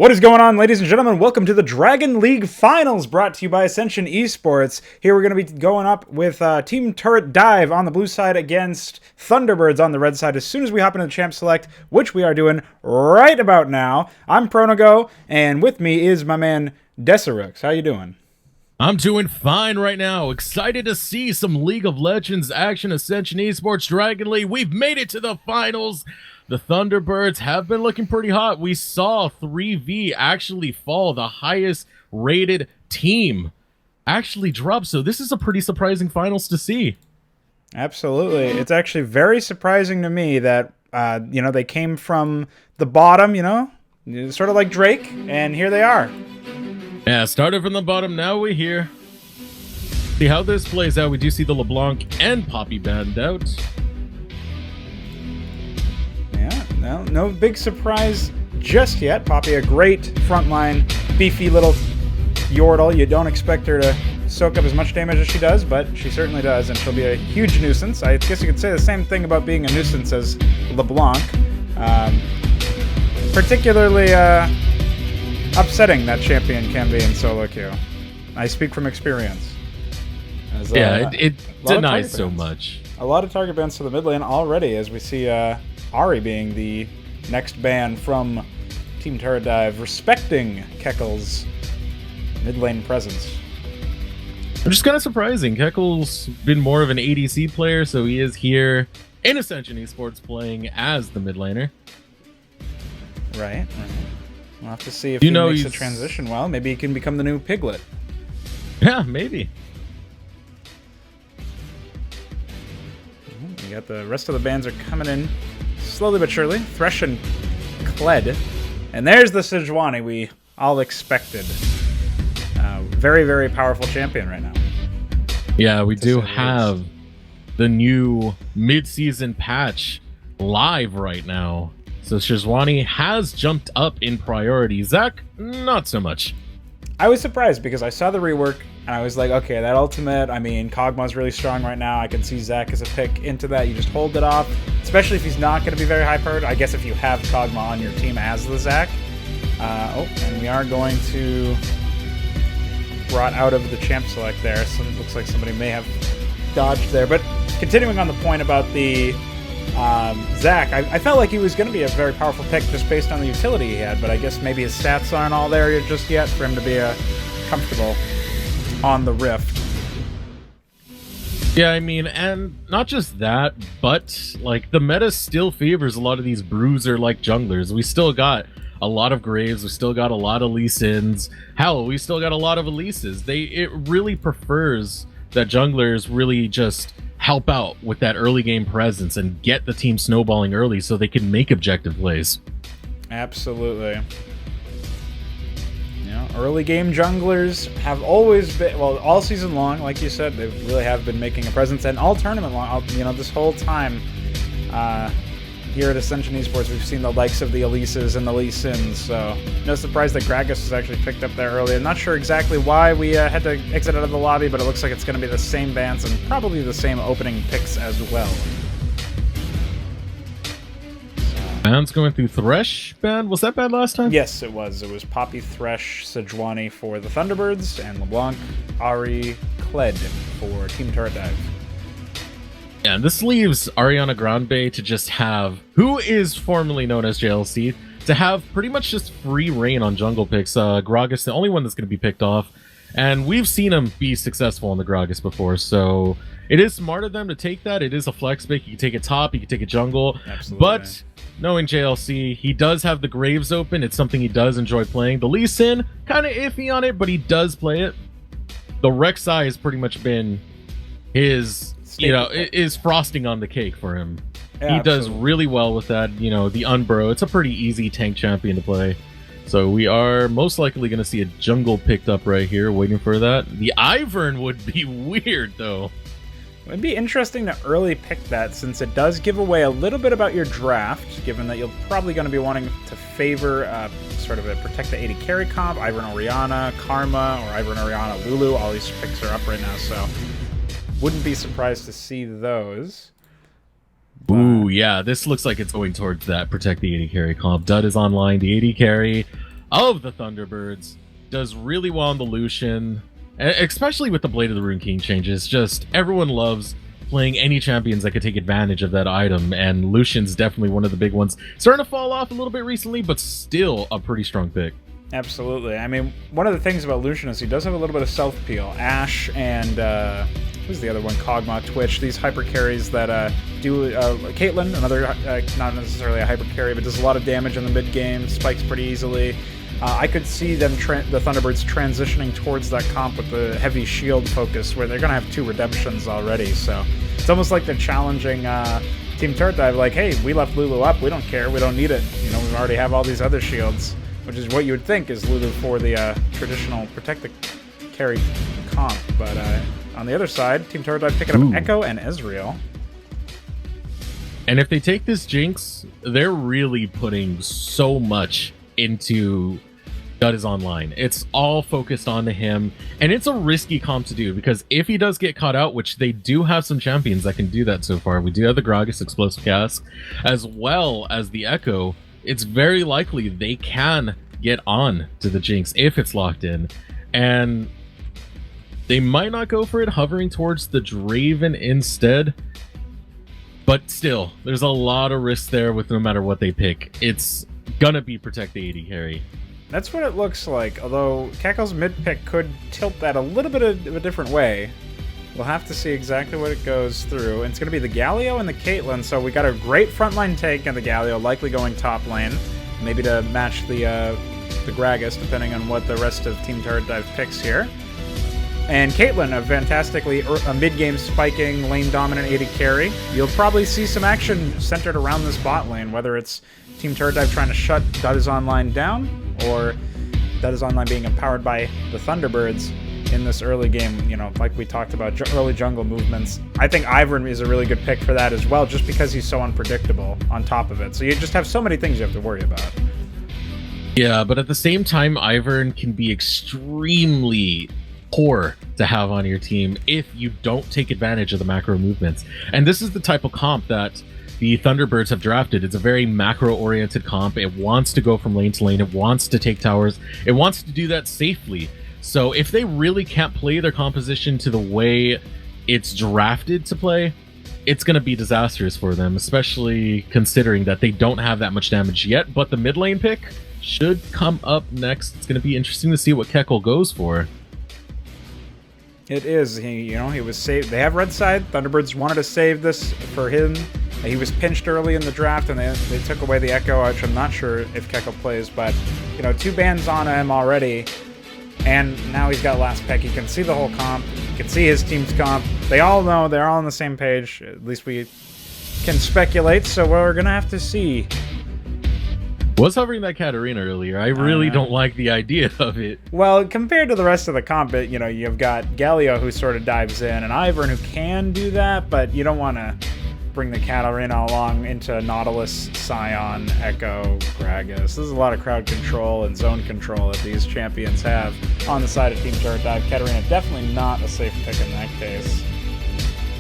What is going on, ladies and gentlemen? Welcome to the Dragon League Finals, brought to you by Ascension eSports. Here we're going to be going up with Team Turret DIvE on the blue side against Thunderbirds on the red side as soon as we hop into the Champ Select, which we are doing right about now. I'm Pronago, and with me is my man Decerux. How you doing? I'm doing fine right now. Excited to see some League of Legends action. Ascension eSports Dragon League. We've made it to the finals. The Thunderbirds have been looking pretty hot. We saw 3v actually fall. The highest rated team actually dropped. So this is a pretty surprising finals to see. Absolutely. It's actually very surprising to me that, they came from the bottom, sort of like Drake, and here they are. Yeah, started from the bottom, now we're here. See how this plays out. We do see the LeBlanc and Poppy banned out. Yeah, no big surprise just yet. Poppy, a great frontline, beefy little Yordle. You don't expect her to soak up as much damage as she does, but she certainly does, and she'll be a huge nuisance. I guess you could say the same thing about being a nuisance as LeBlanc. Particularly, upsetting that champion can be in solo queue. I speak from experience. As, it denies so much. A lot of target bans to the mid lane already, as we see Ahri being the next ban from Team Turret DIvE, respecting Kekel's mid lane presence. Which is kind of surprising. Kekel's been more of an ADC player, so he is here in Ascension eSports playing as the mid laner. Right. We'll have to see if he makes the transition well. Maybe he can become the new Piglet. Yeah, maybe. We got the rest of the bans are coming in slowly but surely. Thresh and Kled. And there's the Sejuani we all expected. Very, very powerful champion right now. Yeah, we do have the new mid-season patch live right now. So Sejuani has jumped up in priority. Zach, not so much. I was surprised because I saw the rework and I was like, okay, that ultimate, Kog'Maw's really strong right now. I can see Zach as a pick into that. You just hold it off, especially if he's not going to be very high powered. I guess if you have Kog'Maw on your team as the Zach. And we are going to brought out of the Champ Select there. So it looks like somebody may have dodged there. But continuing on the point about the Zach, I felt like he was going to be a very powerful pick just based on the utility he had, but I guess maybe his stats aren't all there just yet for him to be comfortable on the Rift. Yeah, and not just that, but like the meta still favors a lot of these bruiser-like junglers. We still got a lot of Graves, we still got a lot of Lee Sins. Hell, we still got a lot of Elises. It really prefers that junglers really just help out with that early game presence and get the team snowballing early so they can make objective plays. Absolutely. Early game junglers have always been, well, all season long, like you said, they really have been making a presence, and all tournament long, this whole time here at Ascension eSports, we've seen the likes of the Elises and the Lee Sins, so no surprise that Gragas was actually picked up there early. I'm not sure exactly why we had to exit out of the lobby, but it looks like it's going to be the same bans and probably the same opening picks as well. Bans going through Thresh ban. Was that bad last time? Yes, it was. It was Poppy, Thresh, Sejuani for the Thunderbirds, and LeBlanc, Ahri, Kled for Team Turret DIvE. Yeah, and this leaves Ariana Grande to just have, who is formerly known as JLC, to have pretty much just free reign on jungle picks. Gragas, the only one that's going to be picked off, and we've seen him be successful on the Gragas before, so it is smart of them to take that. It is a flex pick. You can take it top, you can take it jungle. Absolutely. But knowing JLC, he does have the Graves open. It's something he does enjoy playing. The Lee Sin, kind of iffy on it, but he does play it. The Rek'Sai has pretty much been his, is frosting on the cake for him. Yeah, he does really well with that. The Unbro, it's a pretty easy tank champion to play. So we are most likely going to see a jungle picked up right here, waiting for that. The Ivern would be weird, though. It would be interesting to early pick that, since it does give away a little bit about your draft, given that you're probably going to be wanting to favor sort of a protect the AD carry comp, Ivern Orianna, Karma, or Ivern Orianna Lulu. All these picks are up right now, so wouldn't be surprised to see those. Ooh, yeah, this looks like it's going towards that protect the AD carry comp. Dud is online, the AD carry. of the Thunderbirds, does really well on the Lucian, especially with the Blade of the Rune King changes. Just everyone loves playing any champions that could take advantage of that item, and Lucian's definitely one of the big ones. Starting to fall off a little bit recently, but still a pretty strong pick. Absolutely. I mean, one of the things about Lucian is he does have a little bit of self-peel. Ashe and, who's the other one? Kog'Maw, Twitch, these hyper carries that do, Caitlyn, another, not necessarily a hyper carry, but does a lot of damage in the mid-game, spikes pretty easily. I could see them, the Thunderbirds, transitioning towards that comp with the heavy shield focus, where they're going to have 2 redemptions already, so it's almost like they're challenging Team Turret Dive, like, hey, we left Lulu up, we don't care, we don't need it, you know, we already have all these other shields. Which is what you would think is Lulu for the traditional protect the carry comp. But on the other side, Team Turret Dive picking up Echo and Ezreal. And if they take this Jinx, they're really putting so much into Dud is Online. It's all focused onto him, and it's a risky comp to do, because if he does get caught out, which they do have some champions that can do that so far, we do have the Gragas Explosive Cask, as well as the Echo, it's very likely they can get on to the Jinx if it's locked in. And they might not go for it, hovering towards the Draven instead. But still, there's a lot of risk there with no matter what they pick. It's gonna be protect the AD carry. That's what it looks like, although Keko's mid pick could tilt that a little bit of a different way. We'll have to see exactly what it goes through. And it's going to be the Galio and the Caitlyn, so we got a great frontline take on the Galio, likely going top lane. Maybe to match the Gragas, depending on what the rest of Team Turret Dive picks here. And Caitlyn, a fantastically mid-game spiking, lane-dominant AD carry. You'll probably see some action centered around this bot lane, whether it's Team Turret Dive trying to shut Dud is Online down, or Dud is Online being empowered by the Thunderbirds in this early game, you know, like we talked about, early jungle movements. I think Ivern is a really good pick for that as well, just because he's so unpredictable on top of it. So you just have so many things you have to worry about. Yeah, but at the same time, Ivern can be extremely poor to have on your team if you don't take advantage of the macro movements. And this is the type of comp that the Thunderbirds have drafted. It's a very macro-oriented comp. It wants to go from lane to lane. It wants to take towers. It wants to do that safely. So if they really can't play their composition to the way it's drafted to play, it's going to be disastrous for them, especially considering that they don't have that much damage yet. But the mid lane pick should come up next. It's going to be interesting to see what Kekel goes for. It is. He was saved. They have red side. Thunderbirds wanted to save this for him. He was pinched early in the draft, and they took away the Echo, which I'm not sure if Kekel plays. But, 2 bans on him already. And now he's got last pick. He can see the whole comp. He can see his team's comp. They all know. They're all on the same page. At least we can speculate. So we're going to have to see. Was hovering that Katarina earlier. I really don't like the idea of it. Well, compared to the rest of the comp, you've got Galio who sort of dives in, and Ivern who can do that, but you don't want to bring the Katarina along into Nautilus, Scion, Echo, Gragas. This is a lot of crowd control and zone control that these champions have on the side of Team Turret Dive. Katarina definitely not a safe pick in that case.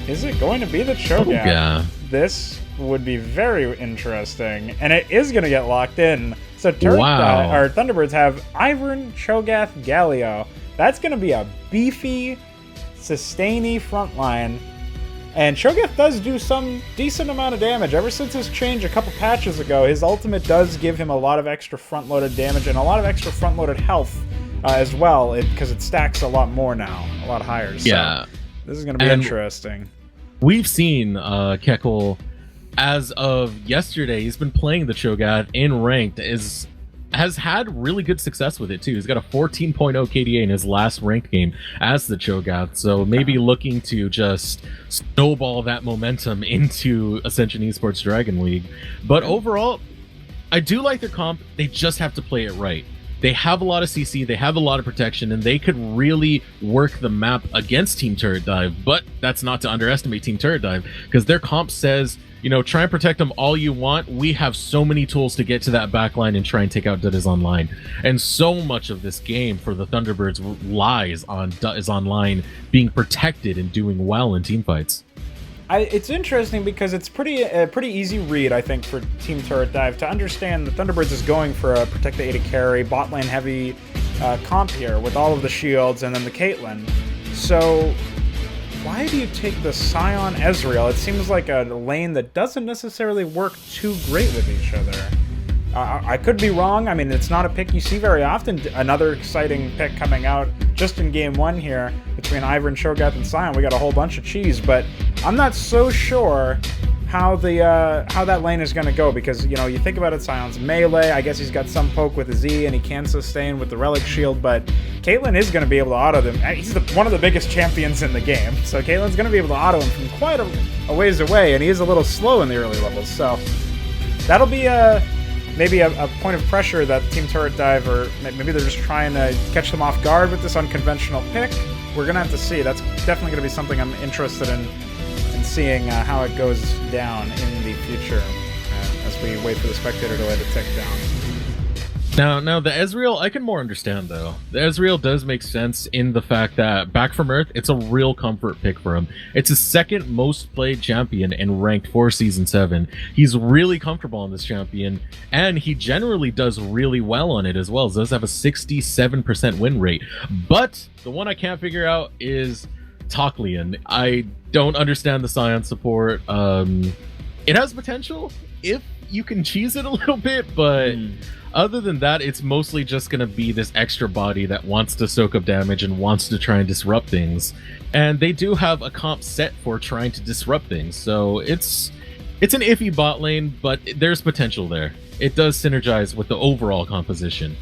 Is it going to be the Cho'Gath? Oh, yeah. This would be very interesting, and it is going to get locked in. So Thunderbirds have Ivern, Cho'Gath, Galio. That's going to be a beefy, sustainy front line. And Cho'Gath does do some decent amount of damage. Ever since his change a couple patches ago, his ultimate does give him a lot of extra front-loaded damage and a lot of extra front-loaded health as well, because it stacks a lot more now, a lot higher. So yeah. This is going to be interesting. We've seen Kekel, as of yesterday, he's been playing the Cho'Gath in ranked, has had really good success with it too. He's got a 14.0 KDA in his last ranked game as the Cho'Gath, so maybe looking to just snowball that momentum into Ascension eSports Dragon League. But overall, I do like their comp. They just have to play it right. They have a lot of CC, they have a lot of protection, and they could really work the map against Team Turret Dive. But that's not to underestimate Team Turret Dive, because their comp says, try and protect them all you want. We have so many tools to get to that backline and try and take out Dud is Online. And so much of this game for the Thunderbirds lies on Dud is Online being protected and doing well in team fights. It's interesting because it's a pretty easy read, I think, for Team Turret Dive to understand that Thunderbirds is going for a protect the AD carry, bot lane heavy comp here with all of the shields and then the Caitlyn. So why do you take the Sion Ezreal? It seems like a lane that doesn't necessarily work too great with each other. I could be wrong. I mean, it's not a pick you see very often. Another exciting pick coming out just in game 1 here between Ivern, Shogath, and Sion. We got a whole bunch of cheese, but I'm not so sure how that lane is going to go because, you know, you think about it, Sion's melee. I guess he's got some poke with his E, and he can sustain with the Relic Shield, but Caitlyn is going to be able to auto them. He's one of the biggest champions in the game, so Caitlyn's going to be able to auto him from quite a ways away, and he is a little slow in the early levels, so that'll be maybe a point of pressure that Team Turret Dive, or maybe they're just trying to catch them off guard with this unconventional pick. We're going to have to see. That's definitely going to be something I'm interested in seeing how it goes down in the future as we wait for the spectator to let it tick down. Now the Ezreal, I can more understand though. The Ezreal does make sense in the fact that back from Earth, it's a real comfort pick for him. It's his second most played champion and ranked for Season 7. He's really comfortable on this champion, and he generally does really well on it as well. He does have a 67% win rate. But the one I can't figure out is Toklian. I don't understand the Sion support. It has potential if you can cheese it a little bit, but other than that, it's mostly just going to be this extra body that wants to soak up damage and wants to try and disrupt things. And they do have a comp set for trying to disrupt things, so it's an iffy bot lane, but there's potential there. It does synergize with the overall composition.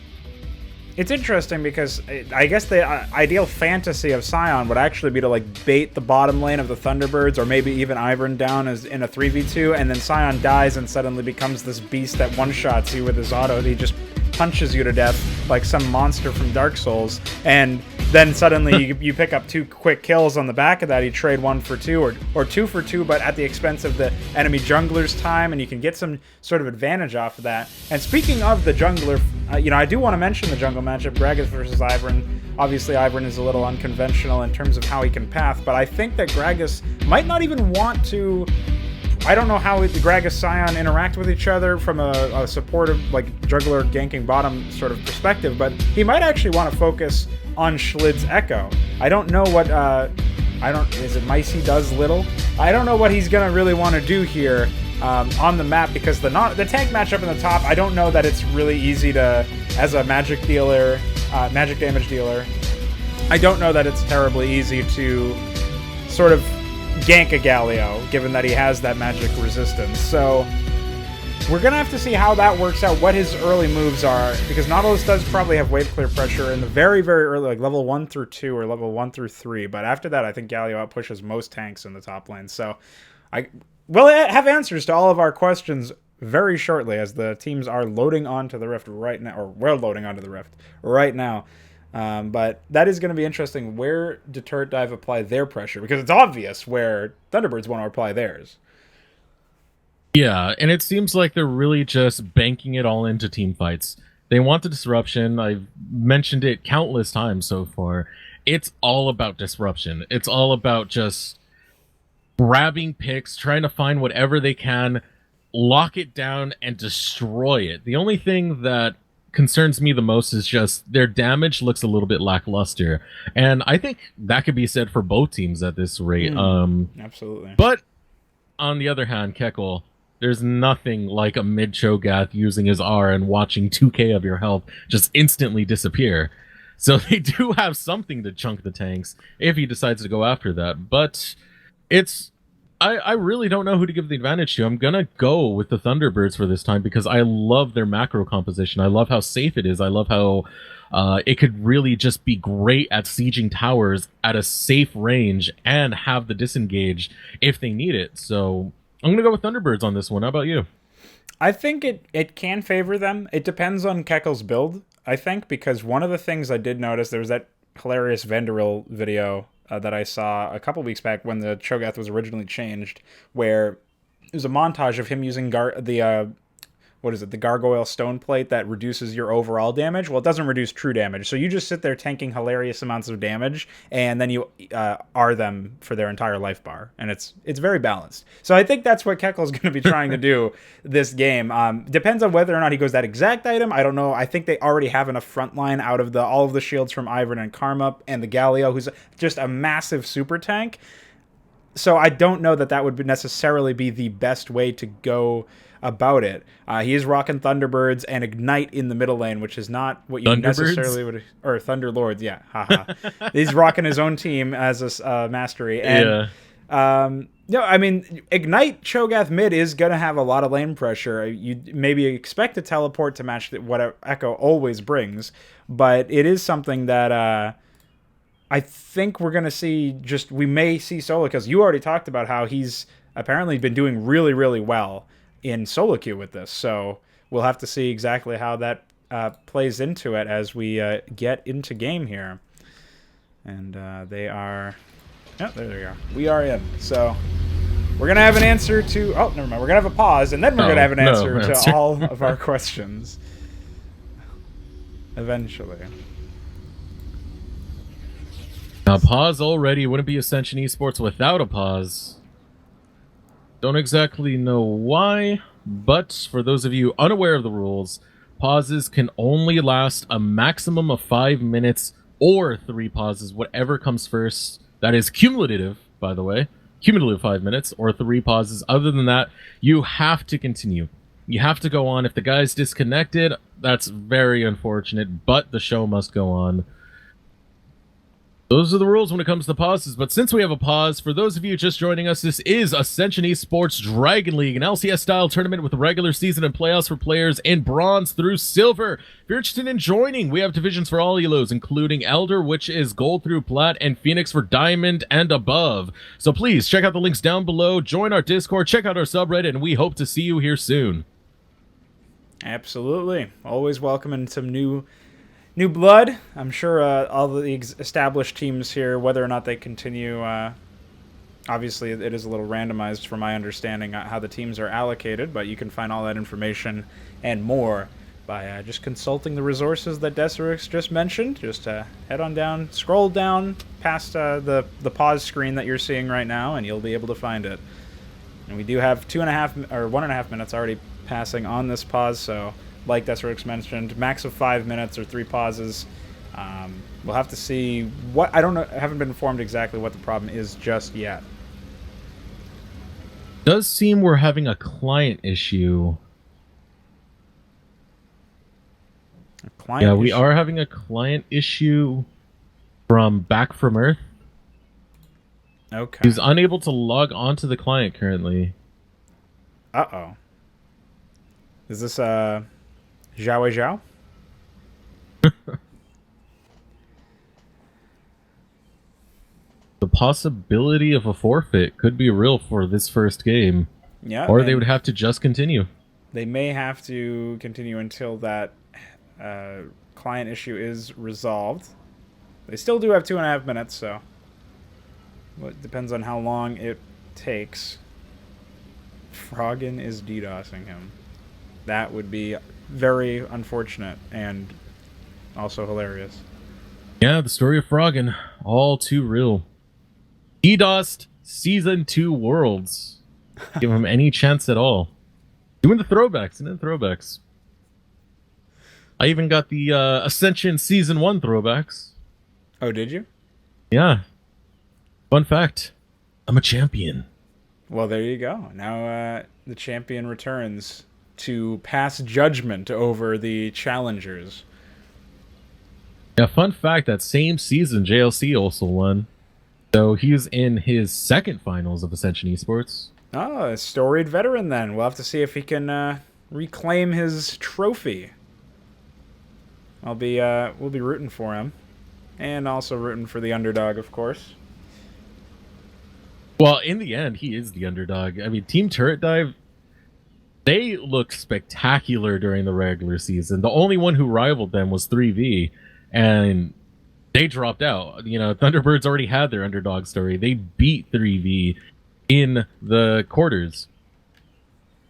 It's interesting because I guess the ideal fantasy of Sion would actually be to like bait the bottom lane of the Thunderbirds, or maybe even Ivern down as in a 3v2, and then Sion dies and suddenly becomes this beast that one-shots you with his auto. He just punches you to death like some monster from Dark Souls, and then suddenly you pick up 2 quick kills on the back of that. You trade 1 for 2 or 2 for 2, but at the expense of the enemy jungler's time, and you can get some sort of advantage off of that. And speaking of the jungler, you know, I do want to mention the jungle matchup, Gragas versus Ivern. Obviously, Ivern is a little unconventional in terms of how he can path, but I think that Gragas might not even want to. I don't know how the Gragas Sion interact with each other from a supportive, like, juggler ganking bottom sort of perspective, but he might actually want to focus on Schlid's Echo. I don't know what, is it Micey does little? I don't know what he's going to really want to do here on the map, because the tank matchup in the top, I don't know that it's really easy to, as a magic dealer, magic damage dealer, I don't know that it's terribly easy to sort of gank a Galio, given that he has that magic resistance. So we're going to have to see how that works out, what his early moves are, because Nautilus does probably have wave clear pressure in the very, very early, like level 1 through 2 or level 1 through 3, but after that I think Galio outpushes most tanks in the top lane. So we'll have answers to all of our questions very shortly, as the teams are loading onto the Rift right now, or we're loading onto the Rift right now. But that is going to be interesting. Where do Turret Dive apply their pressure? Because it's obvious where Thunderbirds want to apply theirs. Yeah, and it seems like they're really just banking it all into team fights. They want the disruption. I've mentioned it countless times so far. It's all about disruption. It's all about just grabbing picks, trying to find whatever they can, lock it down, and destroy it. The only thing that concerns me the most is just their damage looks a little bit lackluster, and I think that could be said for both teams at this rate. Absolutely. But on the other hand, Keckle, there's nothing like a mid Cho'Gath using his R and watching 2k of your health just instantly disappear. So they do have something to chunk the tanks if he decides to go after that, but it's I really don't know who to give the advantage to. I'm going to go with the Thunderbirds for this time because I love their macro composition. I love how safe it is. I love how it could really just be great at sieging towers at a safe range and have the disengage if they need it. So I'm going to go with Thunderbirds on this one. How about you? I think it can favor them. It depends on Keckle's build, I think, because one of the things I did notice, there was that hilarious Vanderil video that I saw a couple weeks back when the Cho'Gath was originally changed, where it was a montage of him using what is it, the gargoyle stone plate that reduces your overall damage. Well, it doesn't reduce true damage, so you just sit there tanking hilarious amounts of damage, and then you R them for their entire life bar, and it's very balanced. So I think that's what Kekel's going to be trying to do this game. Depends on whether or not he goes that exact item. I don't know. I think they already have enough frontline out of all of the shields from Ivern and Karma and the Galio, who's just a massive super tank. So I don't know that would necessarily be the best way to go about it. He is rocking Thunderbirds and Ignite in the middle lane, which is not what you necessarily would... Or Thunderlords, yeah. Haha. He's rocking his own team as a mastery. And, no, I mean, Ignite Cho'Gath mid is going to have a lot of lane pressure. You maybe expect a teleport to match what Echo always brings, but it is something that... I think we're going to see we may see solo, because you already talked about how he's apparently been doing really, really well in solo queue with this. So we'll have to see exactly how that plays into it as we get into game here. And they are... Oh, there they are. We are in. So we're going to have an answer to... Oh, never mind. We're going to have a pause, and then we're going to have an answer to all of our questions. Eventually. Now, pause already wouldn't be Ascension eSports without a pause. Don't exactly know why, but for those of you unaware of the rules, pauses can only last a maximum of 5 minutes or 3 pauses, whatever comes first. That is cumulative, by the way. Cumulative 5 minutes or 3 pauses. Other than that, you have to continue. You have to go on. If the guy's disconnected, that's very unfortunate, but the show must go on. Those are the rules when it comes to pauses, but since we have a pause, for those of you just joining us, this is Ascension eSports Dragon League, an LCS-style tournament with a regular season and playoffs for players in bronze through silver. If you're interested in joining, we have divisions for all elos, including Elder, which is gold through plat, and Phoenix for diamond and above. So please, check out the links down below, join our Discord, check out our subreddit, and we hope to see you here soon. Absolutely. Always welcoming some new blood. I'm sure all the established teams here, whether or not they continue, obviously it is a little randomized from my understanding how the teams are allocated, but you can find all that information and more by just consulting the resources that Decerux just mentioned. Just head on down, scroll down past the pause screen that you're seeing right now, and you'll be able to find it. And we do have 1.5 minutes already passing on this pause, so like Decerux mentioned, max of 5 minutes or 3 pauses. We'll have to see what... I don't know. I haven't been informed exactly what the problem is just yet. Does seem we're having a client issue. A client issue? We are having a client issue from Back from Earth. Okay. He's unable to log onto the client currently. Uh-oh. Is this, Zhao Zhao? The possibility of a forfeit could be real for this first game. Yeah. Or they would have to just continue. They may have to continue until that client issue is resolved. They still do have 2.5 minutes, so it depends on how long it takes. Froggen is DDoSing him. That would be very unfortunate and also hilarious. Yeah, the story of Froggen, all too real. DDoSed Season 2 Worlds. Give him any chance at all. Doing the throwbacks, and then throwbacks. I even got the Ascension Season 1 throwbacks. Oh, did you? Yeah. Fun fact, I'm a champion. Well, there you go. Now the champion returns to pass judgment over the challengers. Yeah, fun fact, that same season, JLC also won. So he's in his second finals of Ascension eSports. Oh, a storied veteran then. We'll have to see if he can reclaim his trophy. We'll be rooting for him. And also rooting for the underdog, of course. Well, in the end, he is the underdog. I mean, Team Turret Dive, they looked spectacular during the regular season. The only one who rivaled them was 3V, and they dropped out. You know, Thunderbirds already had their underdog story. They beat 3V in the quarters.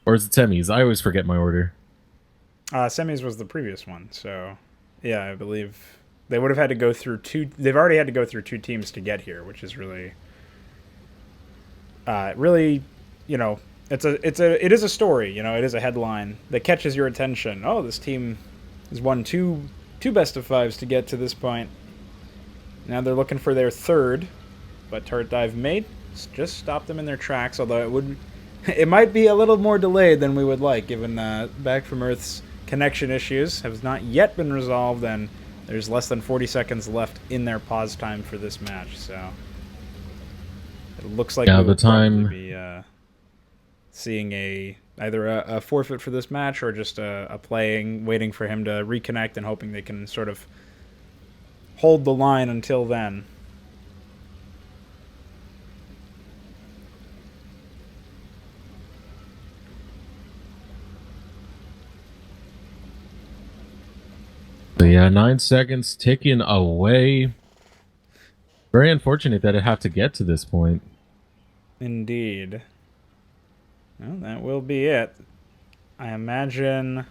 Or is it semis? I always forget my order. Semis was the previous one, so yeah, I believe they would have had to go through two. They've already had to go through two teams to get here, which is really, really, you know, it is a story. You know, it is a headline that catches your attention. Oh, this team has won two best of fives to get to this point. Now they're looking for their third, but Turret Dive may just stop them in their tracks. Although it might be a little more delayed than we would like, given Back from Earth's connection issues have not yet been resolved, and there's less than 40 seconds left in their pause time for this match. So it looks like we will probably be seeing either a forfeit for this match or just a playing, waiting for him to reconnect and hoping they can sort of hold the line until then. So yeah, 9 seconds ticking away. Very unfortunate that it have to get to this point. Indeed. Well, that will be it. I imagine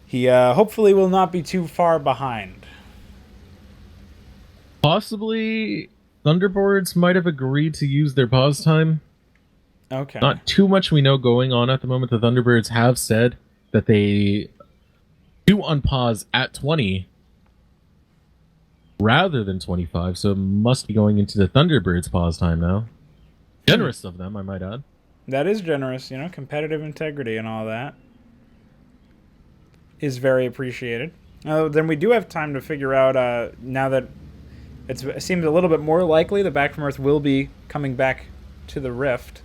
he hopefully will not be too far behind. Possibly Thunderbirds might have agreed to use their pause time. Okay. Not too much we know going on at the moment. The Thunderbirds have said that they do unpause at 20 rather than 25, so it must be going into the Thunderbirds pause time now. Generous of them, I might add. That is generous, you know, competitive integrity and all that is very appreciated. Then we do have time to figure out, now that it seems a little bit more likely that Back from Earth will be coming back to the Rift,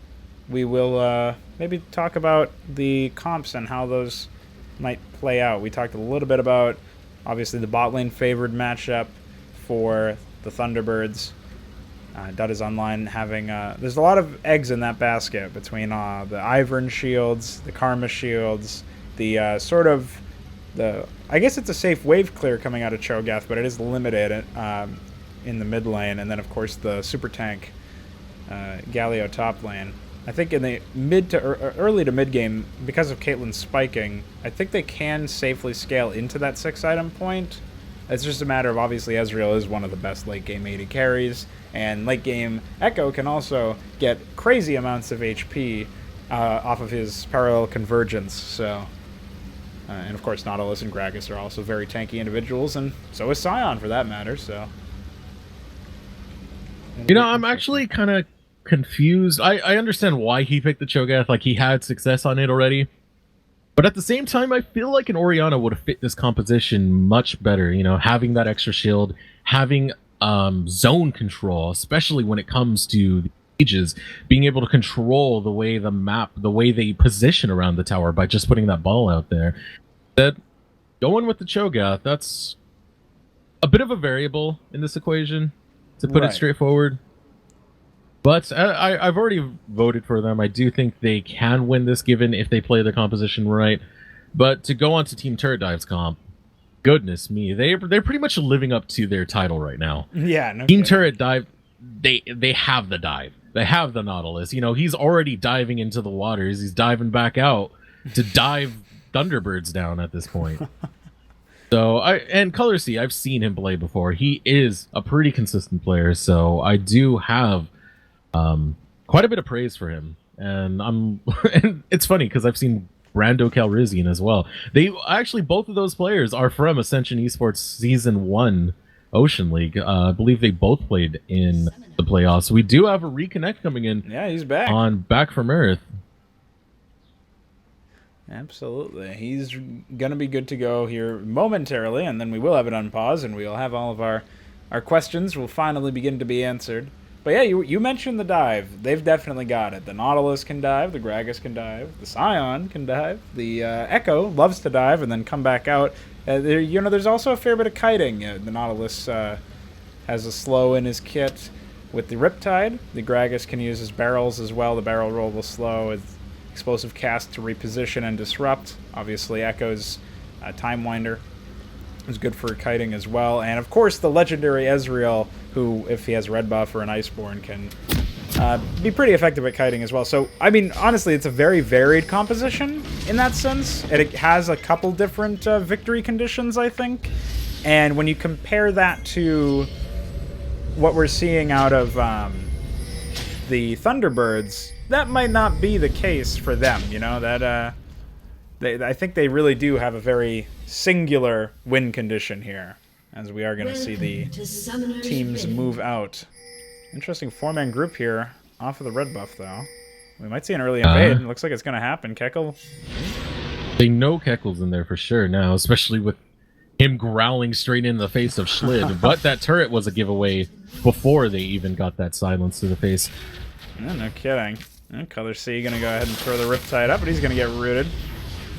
we will maybe talk about the comps and how those might play out. We talked a little bit about, obviously, the bot lane favored matchup for the Thunderbirds. Dud is online having... there's a lot of eggs in that basket between the Ivern shields, the Karma shields, the I guess it's a safe wave clear coming out of Cho'Gath, but it is limited in the mid lane, and then, of course, the super tank Galio top lane. I think in the early to mid game, because of Caitlyn's spiking, I think they can safely scale into that 6-item point. It's just a matter of, obviously, Ezreal is one of the best late game AD carries, and late game Echo can also get crazy amounts of HP off of his parallel convergence. So, and of course, Nautilus and Gragas are also very tanky individuals, and so is Sion for that matter. So, you know, I'm actually kind of confused. I understand why he picked the Cho'Gath, like he had success on it already, but at the same time I feel like an Orianna would have fit this composition much better, you know, having that extra shield, having zone control, especially when it comes to the ages, being able to control the way the map, the way they position around the tower by just putting that ball out there. That going with the Cho'Gath, that's a bit of a variable in this equation, to put it straightforward. But I've already voted for them. I do think they can win this, given if they play the composition right. But to go on to Team Turret Dive's comp, goodness me, they're pretty much living up to their title right now. Yeah, no Team kidding. Turret Dive, they have the dive. They have the Nautilus. You know, he's already diving into the waters. He's diving back out to dive Thunderbirds down at this point. So, and Color C, I've seen him play before. He is a pretty consistent player, so I do have quite a bit of praise for him. And and it's funny because I've seen Brando Calrissian as well. They actually, both of those players are from Ascension eSports Season 1 Ocean League. I believe they both played in the playoffs. We do have a reconnect coming in. Yeah, he's back. On Back from Earth. Absolutely. He's going to be good to go here momentarily, and then we will have it on pause, and we'll have all of our questions will finally begin to be answered. But yeah, you mentioned the dive. They've definitely got it. The Nautilus can dive, the Gragas can dive, the Sion can dive, the Echo loves to dive and then come back out. There's also a fair bit of kiting. The Nautilus has a slow in his kit with the Riptide. The Gragas can use his barrels as well. The barrel roll will slow with explosive cast to reposition and disrupt. Obviously, Echo's Time Winder is good for kiting as well. And of course, the legendary Ezreal, who, if he has red buff or an Iceborne, can be pretty effective at kiting as well. So, I mean, honestly, it's a very varied composition in that sense. And it has a couple different victory conditions, I think. And when you compare that to what we're seeing out of the Thunderbirds, that might not be the case for them, you know? That I think they really do have a very singular win condition here, as we are going to see the teams move out. Interesting four-man group here, off of the red buff, though. We might see an early invade. Looks like it's going to happen. Keckle. They know Keckle's in there for sure now, especially with him growling straight in the face of Schlid. But that turret was a giveaway before they even got that silence to the face. Yeah, no kidding. Color C going to go ahead and throw the Riptide up, but he's going to get rooted.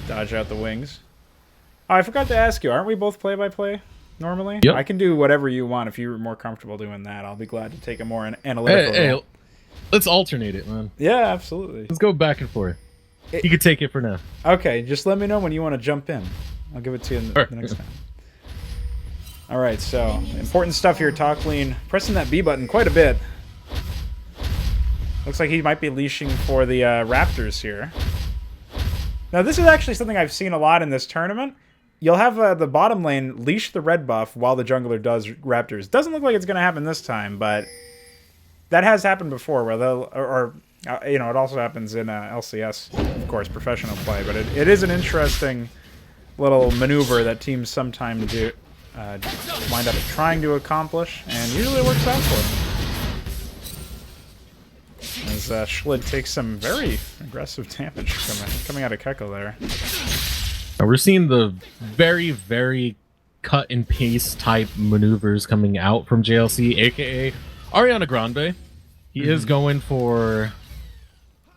Dodge out the wings. Oh, I forgot to ask you, aren't we both play-by-play? Normally? Yep. I can do whatever you want if you're more comfortable doing that. I'll be glad to take a more analytical Hey, let's alternate it, man. Yeah, absolutely. Let's go back and forth. You can take it for now. Okay, just let me know when you want to jump in. I'll give it to you the next time. Alright, so important stuff here, Talklean. Pressing that B button quite a bit. Looks like he might be leashing for the Raptors here. Now, this is actually something I've seen a lot in this tournament. You'll have the bottom lane leash the red buff while the jungler does Raptors. Doesn't look like it's going to happen this time, but that has happened before. Where they'll, you know, it also happens in LCS, of course, professional play. But it is an interesting little maneuver that teams sometimes do wind up trying to accomplish, and usually it works out for them. As Schlid takes some very aggressive damage coming out of Keckle there. Now we're seeing the very, very cut and paste type maneuvers coming out from JLC, aka Ariana Grande. He is going for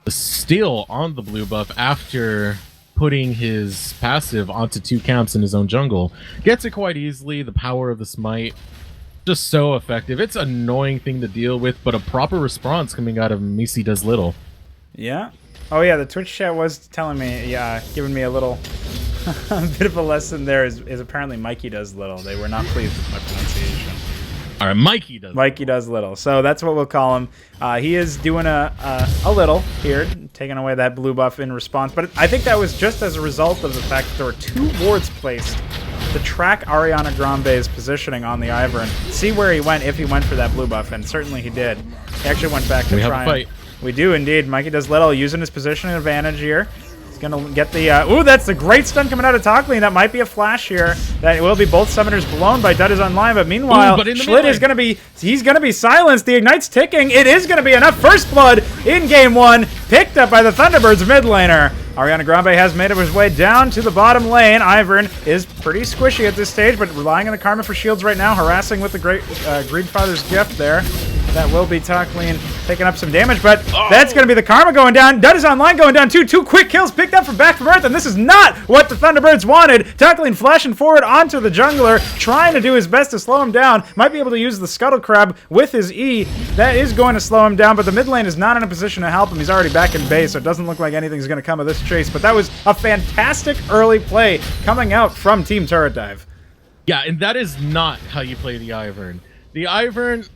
the steal on the blue buff after putting his passive onto 2 camps in his own jungle. Gets it quite easily. The power of the smite, just so effective. It's an annoying thing to deal with, but a proper response coming out of Misi Does Little. Yeah. Oh yeah, the Twitch chat was telling me, giving me a little a bit of a lesson there is apparently Mikey Does Little. They were not pleased with my pronunciation. All right, Mikey Does Little. So that's what we'll call him. He is doing a little here, taking away that blue buff in response. But I think that was just as a result of the fact that there were 2 wards placed to track Ariana Grande's positioning on the Ivern. See where he went if he went for that blue buff, and certainly he did. He actually went back to try. We have a fight. We do indeed. Mikey Does Little using his positioning advantage here. Gonna get the ooh, that's a great stun coming out of Talklean. That might be a flash here. That will be both summoners blown by Dud is online, but meanwhile Schlid is gonna be silenced. The Ignite's ticking. It is gonna be enough. First blood in game 1, picked up by the Thunderbirds mid laner. Ariana Grande has made his way down to the bottom lane. Ivern is pretty squishy at this stage, but relying on the Karma for shields right now, harassing with the great Greedfather's gift there. That will be Talklean taking up some damage, but that's going to be the Karma going down. Dud is online going down too. 2 quick kills picked up from back from Earth, and this is not what the Thunderbirds wanted. Talklean flashing forward onto the jungler, trying to do his best to slow him down. Might be able to use the Scuttle Crab with his E. That is going to slow him down, but the mid lane is not in a position to help him. He's already back in base, so it doesn't look like anything's going to come of this chase, but that was a fantastic early play coming out from Team Turret Dive. Yeah, and that is not how you play the Ivern. The Ivern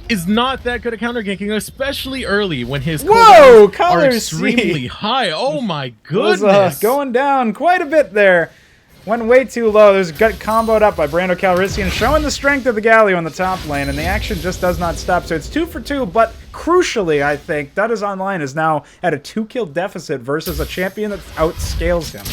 is not that good at counter ganking, especially early when his cooldowns are extremely high. Oh my goodness! Was, going down quite a bit there. Went way too low. There's got comboed up by Brando Calrissian, showing the strength of the Galio in the top lane, and the action just does not stop. So it's 2 for 2, but crucially, I think, Dud is online is now at a 2-kill deficit versus a champion that outscales him.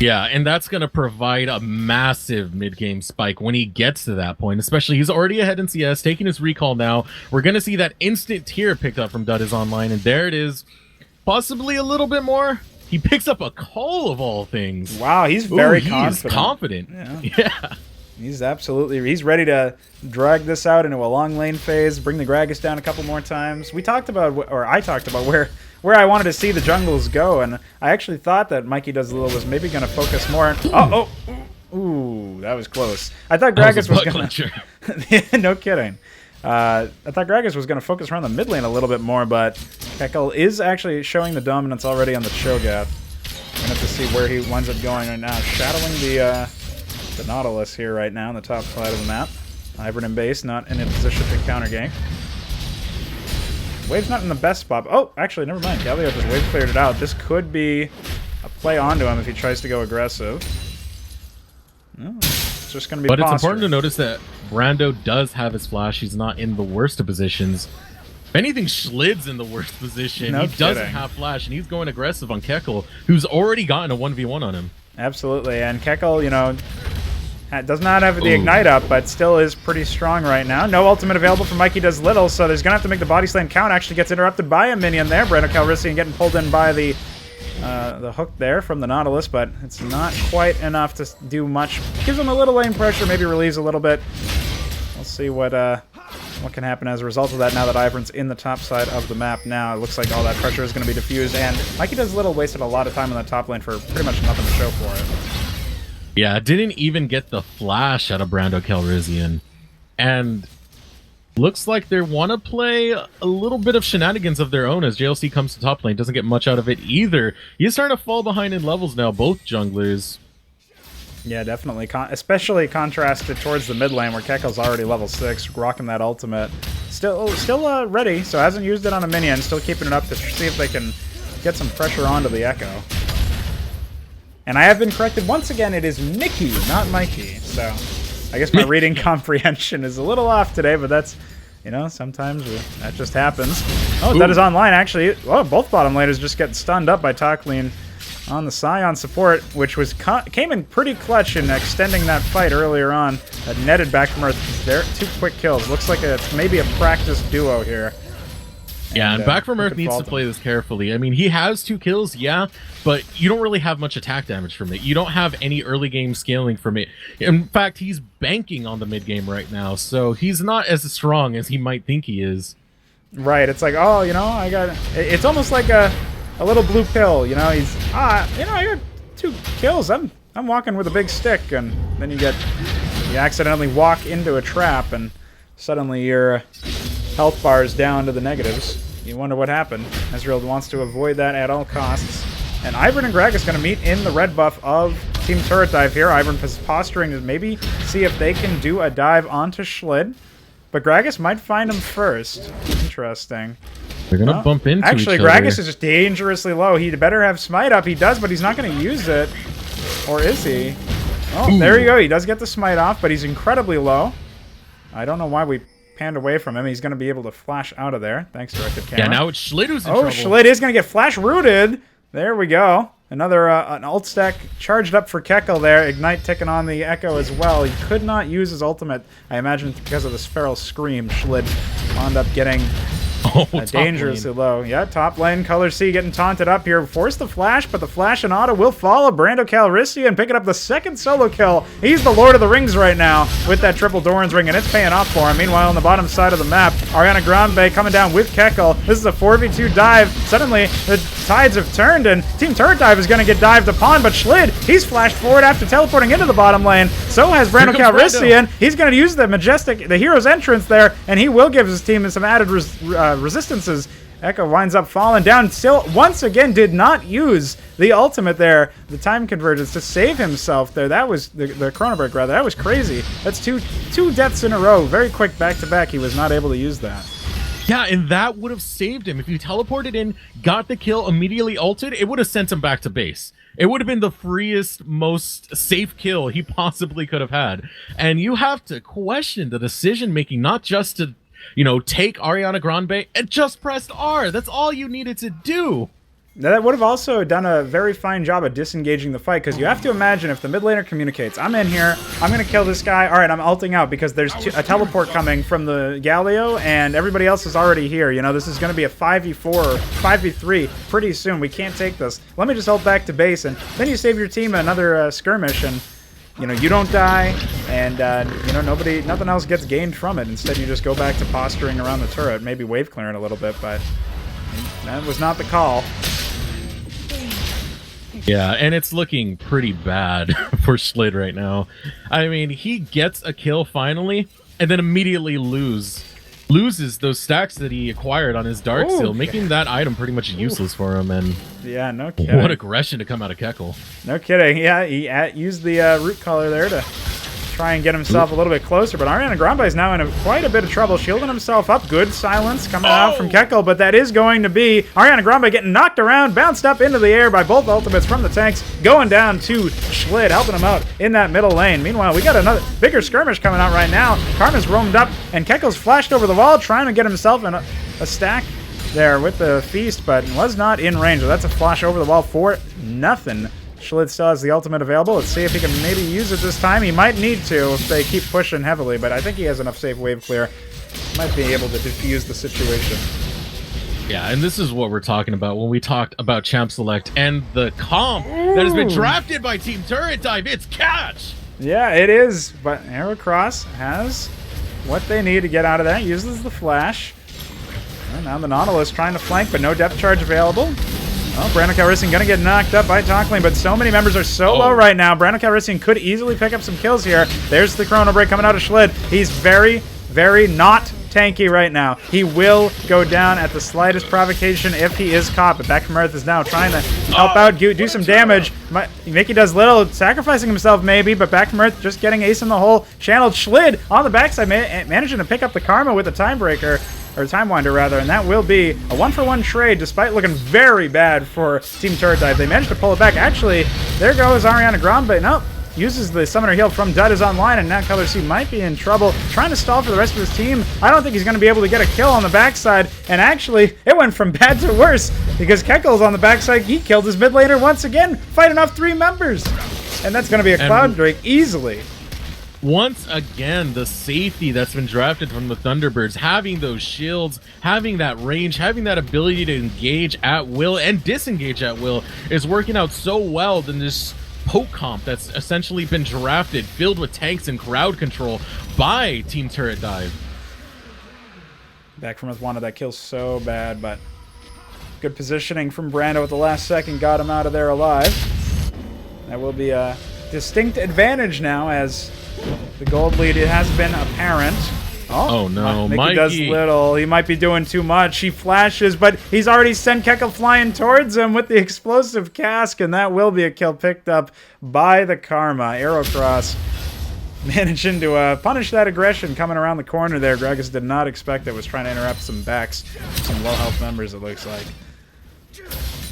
Yeah, and that's going to provide a massive mid-game spike when he gets to that point, especially he's already ahead in CS, taking his recall now. We're going to see that instant tier picked up from Dud is online, and there it is. Possibly a little bit more. He picks up a call of all things. Wow, he's very confident. He's confident. Yeah. He's he's ready to drag this out into a long lane phase, bring the Gragas down a couple more times. We talked about, or I talked about where I wanted to see the jungles go, and I actually thought that Mikey Does Little was maybe going to focus more. Ooh, that was close. I thought Gragas was going to... No kidding. I thought Gragas was going to focus around the mid lane a little bit more, but Keckle is actually showing the dominance already on the Cho'Gath. We're going to have to see where he winds up going right now. Shadowing the Nautilus here right now on the top side of the map. Ivern in base, not in a position to counter gank. Wave's not in the best spot. Oh, actually, never mind. Galio just wave cleared it out. This could be a play onto him if he tries to go aggressive. No, it's just going to be But posture. it's important to notice that Brando does have his flash. He's not in the worst of positions. If anything, Schlid's in the worst position. No he doesn't kidding. have flash, and he's going aggressive on Kekel, who's already gotten a 1v1 on him. Absolutely, and Kekel, you know, does not have the ignite up, but still is pretty strong right now. No ultimate available for Mikey Does Little, so there's going to have to make the body slam count. Actually gets interrupted by a minion there. Brando Calrissian getting pulled in by the hook there from the Nautilus, but it's not quite enough to do much. Gives him a little lane pressure, maybe relieves a little bit. We'll see what can happen as a result of that now that Ivern's in the top side of the map now. It looks like all that pressure is going to be diffused, and Mikey Does Little wasted a lot of time on the top lane for pretty much nothing to show for it. Yeah, didn't even get the flash out of Brando Calrissian. And looks like they want to play a little bit of shenanigans of their own as JLC comes to top lane. Doesn't get much out of it either. He's starting to fall behind in levels now, both junglers. Yeah, definitely. Especially contrasted towards the mid lane where Kekel's already level 6, rocking that ultimate. Still ready, so hasn't used it on a minion. Still keeping it up to see if they can get some pressure onto the Echo. And I have been corrected once again. It is Mickey, not Mikey. So I guess my reading comprehension is a little off today, but that's, you know, sometimes that just happens. Oh, that is online, actually. Oh, both bottom laners just get stunned up by Talkleen on the Scion support, which was came in pretty clutch in extending that fight earlier on. That netted back from Earth. There, 2 quick kills. Looks like it's maybe a practice duo here. Yeah, and Back from Earth needs to play this carefully. I mean, he has 2 kills, yeah, but you don't really have much attack damage from it. You don't have any early game scaling from it. In fact, he's banking on the mid game right now, so he's not as strong as he might think he is. Right, it's like, oh, you know, it's almost like a little blue pill, you know, he's, you know, I got 2 kills, I'm walking with a big stick, and then you accidentally walk into a trap, and suddenly your health bar is down to the negatives. You wonder what happened. Ezreal wants to avoid that at all costs. And Ivern and Gragas going to meet in the red buff of Team Turret Dive here. Ivern is posturing to maybe see if they can do a dive onto Schlid. But Gragas might find him first. Interesting. They're going to bump into actually, each other. Gragas is just dangerously low. He better have Smite up. He does, but he's not going to use it. Or is he? Oh, there you go. He does get the Smite off, but he's incredibly low. I don't know why we panned away from him. He's going to be able to flash out of there. Thanks, directed camera. Yeah, now it's Schlid who's in trouble. Schlid is going to get flash rooted. There we go. Another an ult stack charged up for Kekel there. Ignite ticking on the Echo as well. He could not use his ultimate, I imagine, because of this feral scream. Schlid wound up getting dangerously low. Yeah, top lane. Color C getting taunted up here. Force the flash, but the flash and auto will follow Brando Calrissian picking up the 2nd solo kill. He's the Lord of the Rings right now with that triple Doran's ring, and it's paying off for him. Meanwhile, on the bottom side of the map, Ariana Grande coming down with Kekel. This is a 4v2 dive. Suddenly, the tides have turned, and Team Turret Dive is going to get dived upon, but Schlid, he's flashed forward after teleporting into the bottom lane. So has Brando Calrissian. He's going to use the hero's entrance there, and he will give his team some added resistances. Echo winds up falling down. Still, once again, did not use the ultimate there. The time convergence to save himself there. That was the Chronobreak, rather. That was crazy. That's two deaths in a row. Very quick back-to-back. He was not able to use that. Yeah, and that would have saved him. If he teleported in, got the kill, immediately ulted, it would have sent him back to base. It would have been the freest, most safe kill he possibly could have had. And you have to question the decision-making, not just to, you know, take Ariana Grande and just pressed R. That's all you needed to do. Now, that would have also done a very fine job of disengaging the fight, because you have to imagine if the mid laner communicates, I'm in here, I'm going to kill this guy, all right, I'm ulting out because there's a teleport coming from the Galio, and everybody else is already here. You know, this is going to be a 5v4 or 5v3 pretty soon. We can't take this. Let me just ult back to base, and then you save your team another skirmish, and you know, you don't die, and you know, nothing else gets gained from it. Instead, you just go back to posturing around the turret, maybe wave clearing a little bit, but that was not the call. Yeah, and it's looking pretty bad for Schlid right now. I mean, he gets a kill finally, and then immediately loses those stacks that he acquired on his Dark Seal, making that item pretty much useless for him. And yeah, no kidding. What aggression to come out of Kekel. No kidding. Yeah, he used the root collar there to try and get himself a little bit closer, but Ariana Grande is now in quite a bit of trouble, shielding himself up. Good silence coming out from Kekel, but that is going to be Ariana Grande getting knocked around, bounced up into the air by both ultimates from the tanks, going down to Schlid, helping him out in that middle lane. Meanwhile, we got another bigger skirmish coming out right now. Karma's roamed up, and Kekel's flashed over the wall, trying to get himself in a stack there with the feast, but was not in range. So that's a flash over the wall for nothing. Schlid still has the ultimate available. Let's see if he can maybe use it this time. He might need to if they keep pushing heavily, but I think he has enough safe wave clear. Might be able to defuse the situation. Yeah, and this is what we're talking about when we talked about Champ Select and the comp that has been drafted by Team Turret Dive. It's catch! Yeah, it is, but Aerocross has what they need to get out of that. Uses the flash. And now the Nautilus trying to flank, but no depth charge available. Oh, Brando Calrissian gonna get knocked up by Tockling, but so many members are so low right now. Brando Calrissian could easily pick up some kills here. There's the Chrono Break coming out of Schlid. He's very, very not tanky right now. He will go down at the slightest provocation if he is caught, but Back from Earth is now trying to help out, do some damage. Mickey does little, sacrificing himself maybe, but Back from Earth just getting ace in the hole. Channeled Schlid on the backside, managing to pick up the Karma with a Time Breaker. Or Time Winder, rather, and that will be a 1-for-1 trade, despite looking very bad for Team Turret Dive. They managed to pull it back. Actually, there goes Ariana Grande. Nope. Uses the Summoner Heal from Dud is online, and now Color C might be in trouble. Trying to stall for the rest of his team. I don't think he's going to be able to get a kill on the backside, and actually, it went from bad to worse, because Kekel's on the backside. He killed his mid laner once again, fighting off 3 members. And that's going to be a Cloud Drake easily. Once again, the safety that's been drafted from the Thunderbirds, having those shields, having that range, having that ability to engage at will and disengage at will is working out so well than this poke comp that's essentially been drafted, filled with tanks and crowd control by Team Turret Dive. Back from Earth wanted that kill so bad, but good positioning from Brando at the last second got him out of there alive. That will be a distinct advantage now as the gold lead has been apparent. Oh no, Mickey does little. He might be doing too much. He flashes, but he's already sent Kekel flying towards him with the explosive cask, and that will be a kill picked up by the Karma. Aerocross managing to punish that aggression coming around the corner there. Gregus did not expect it. Was trying to interrupt some backs, some low health members, it looks like.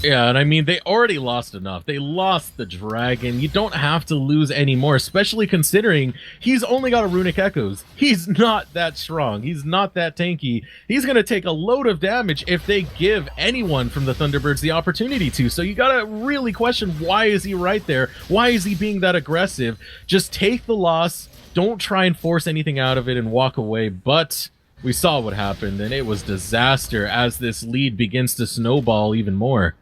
Yeah, and I mean, they already lost enough. They lost the dragon. You don't have to lose anymore, especially considering he's only got a Runic Echoes. He's not that strong. He's not that tanky. He's going to take a load of damage if they give anyone from the Thunderbirds the opportunity to. So you got to really question, why is he right there? Why is he being that aggressive? Just take the loss. Don't try and force anything out of it and walk away. But we saw what happened, and it was disaster as this lead begins to snowball even more.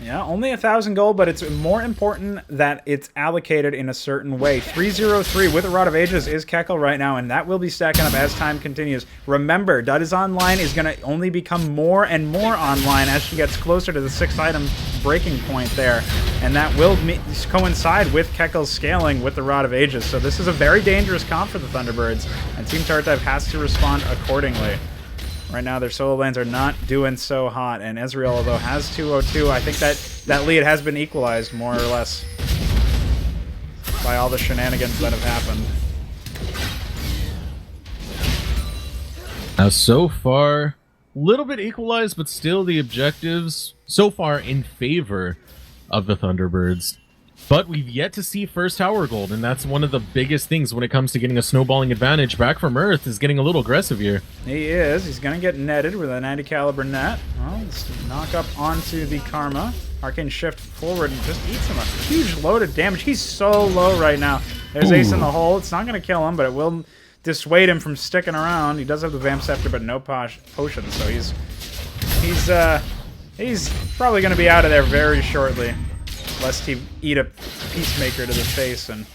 Yeah, only 1,000 gold, but it's more important that it's allocated in a certain way. 303 with a Rod of Ages is Kekel right now, and that will be stacking up as time continues. Remember, Dud is online is going to only become more and more online as she gets closer to the 6th item breaking point there, and that will coincide with Kekel's scaling with the Rod of Ages. So this is a very dangerous comp for the Thunderbirds, and Team Turret Dive has to respond accordingly. Right now, their solo lanes are not doing so hot, and Ezreal, although has 202, I think that lead has been equalized more or less by all the shenanigans that have happened. Now, so far, a little bit equalized, but still the objectives so far in favor of the Thunderbirds. But we've yet to see first tower gold, and that's one of the biggest things when it comes to getting a snowballing advantage. Back from Earth is getting a little aggressive here. He is. He's going to get netted with a 90 caliber net. Well, let's knock up onto the Karma. Arcane Shift forward and just eats him a huge load of damage. He's so low right now. There's Ace in the hole. It's not going to kill him, but it will dissuade him from sticking around. He does have the Vamp Scepter, but no potion, so he's probably going to be out of there very shortly. Lest he eat a Peacemaker to the face, and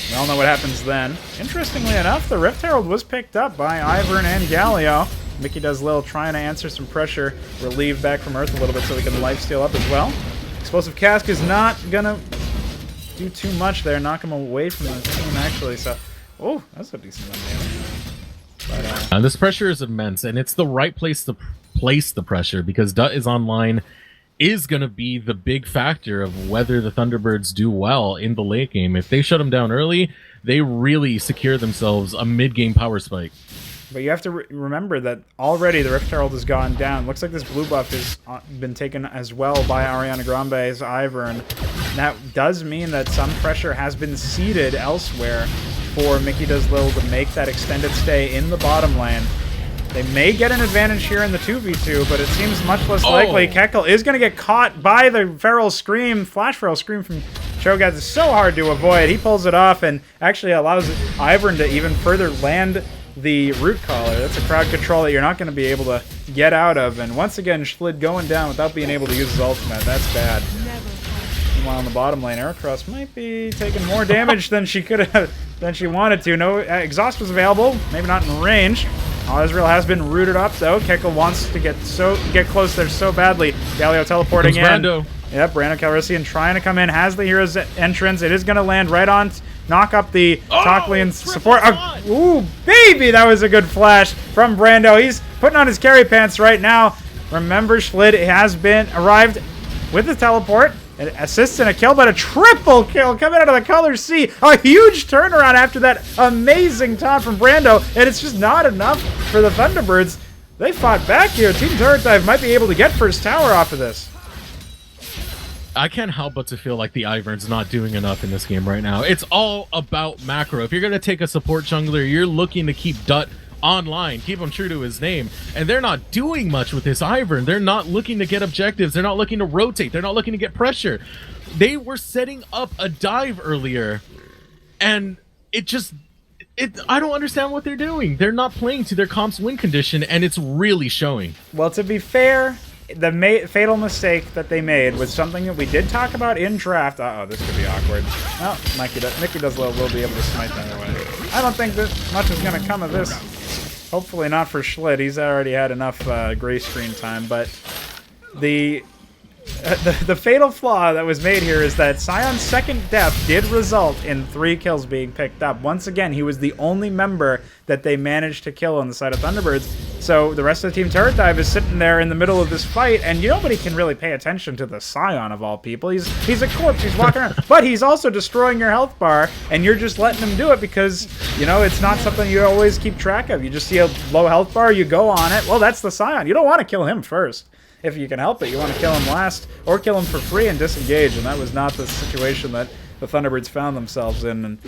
we all know what happens then. Interestingly enough, the Rift Herald was picked up by Ivern and Galio. Mickey does little trying to answer some pressure, relieve Back from Earth a little bit so he can lifesteal up as well. Explosive Cask is not gonna do too much there, knock him away from the team actually, so... Oh, that's a decent one, damage. But, this pressure is immense, and it's the right place to place the pressure because Dut is online. is going to be the big factor of whether the Thunderbirds do well in the late game. If they shut them down early, they really secure themselves a mid-game power spike. But you have to remember that already the Rift Herald has gone down. Looks like this blue buff has been taken as well by Ariana Grande's Ivern. That does mean that some pressure has been seeded elsewhere for Mickey Does Little to make that extended stay in the bottom lane. They may get an advantage here in the 2v2, but it seems much less likely. Kekel is going to get caught by the Feral Scream, Flash Feral Scream from Cho'Gath. It's so hard to avoid. He pulls it off and actually allows Ivern to even further land the Root Collar. That's a crowd control that you're not going to be able to get out of. And once again, Schlid going down without being able to use his ultimate. That's bad. Meanwhile, in the bottom lane, Aerocross might be taking more damage than she could have, than she wanted to. No exhaust was available, maybe not in range. Ezreal has been rooted up though. Kekel wants to get close there so badly. Galio teleporting in. Brando. Yep, Brando Calrissian trying to come in, has the hero's entrance. It is going to land right on, knock up the top lane support. Ooh, baby, that was a good flash from Brando. He's putting on his carry pants right now. Remember, Schlid has arrived with the teleport. It assists in a kill, but a triple kill coming out of the Color C. A huge turnaround after that amazing taunt from Brando, and it's just not enough for the Thunderbirds. They fought back here. Team Turret Dive might be able to get first tower off of this. I can't help but to feel like the Ivern's not doing enough in this game right now. It's all about macro. If you're going to take a support jungler, you're looking to keep Dut online, keep him true to his name, and they're not doing much with this Ivern. They're not looking to get objectives. They're not looking to rotate. They're not looking to get pressure. They were setting up a dive earlier, and I don't understand what they're doing. They're not playing to their comp's win condition, and it's really showing. Well, to be fair, the fatal mistake that they made was something that we did talk about in draft. Uh-oh, this could be awkward. Well, Mickey Does Little will be able to smite that away. I don't think that much is going to come of this. Hopefully not for Schlid. He's already had enough gray screen time, but the fatal flaw that was made here is that Sion's second death did result in 3 kills being picked up. Once again, he was the only member that they managed to kill on the side of Thunderbirds. So the rest of the Team Turret Dive is sitting there in the middle of this fight, and nobody can really pay attention to the Sion of all people. He's a corpse. He's walking around, but he's also destroying your health bar, and you're just letting him do it because, you know, it's not something you always keep track of. You just see a low health bar, you go on it. Well, that's the Sion. You don't want to kill him first. If you can help it, you want to kill him last, or kill him for free and disengage, and that was not the situation that the Thunderbirds found themselves in. And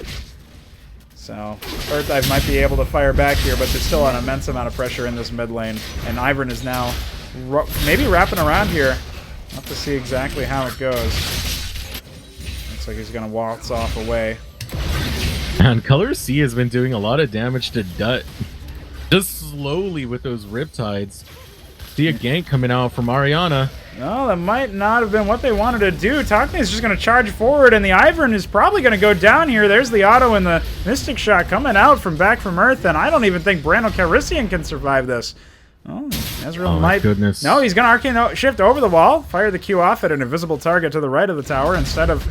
so, Turret Dive might be able to fire back here, but there's still an immense amount of pressure in this mid lane. And Ivern is now maybe wrapping around here. We'll have to see exactly how it goes. Looks like he's going to waltz off away. And Color C has been doing a lot of damage to Dut. Just slowly with those Riptides. See a gank coming out from Ariana. No, that might not have been what they wanted to do. Takne is just going to charge forward, and the Ivern is probably going to go down here. There's the auto and the Mystic Shot coming out from back from Earth, and I don't even think Brando Calrissian can survive this. Oh, Ezreal might. Goodness. No, he's going to Arcane Shift over the wall, fire the Q off at an invisible target to the right of the tower instead of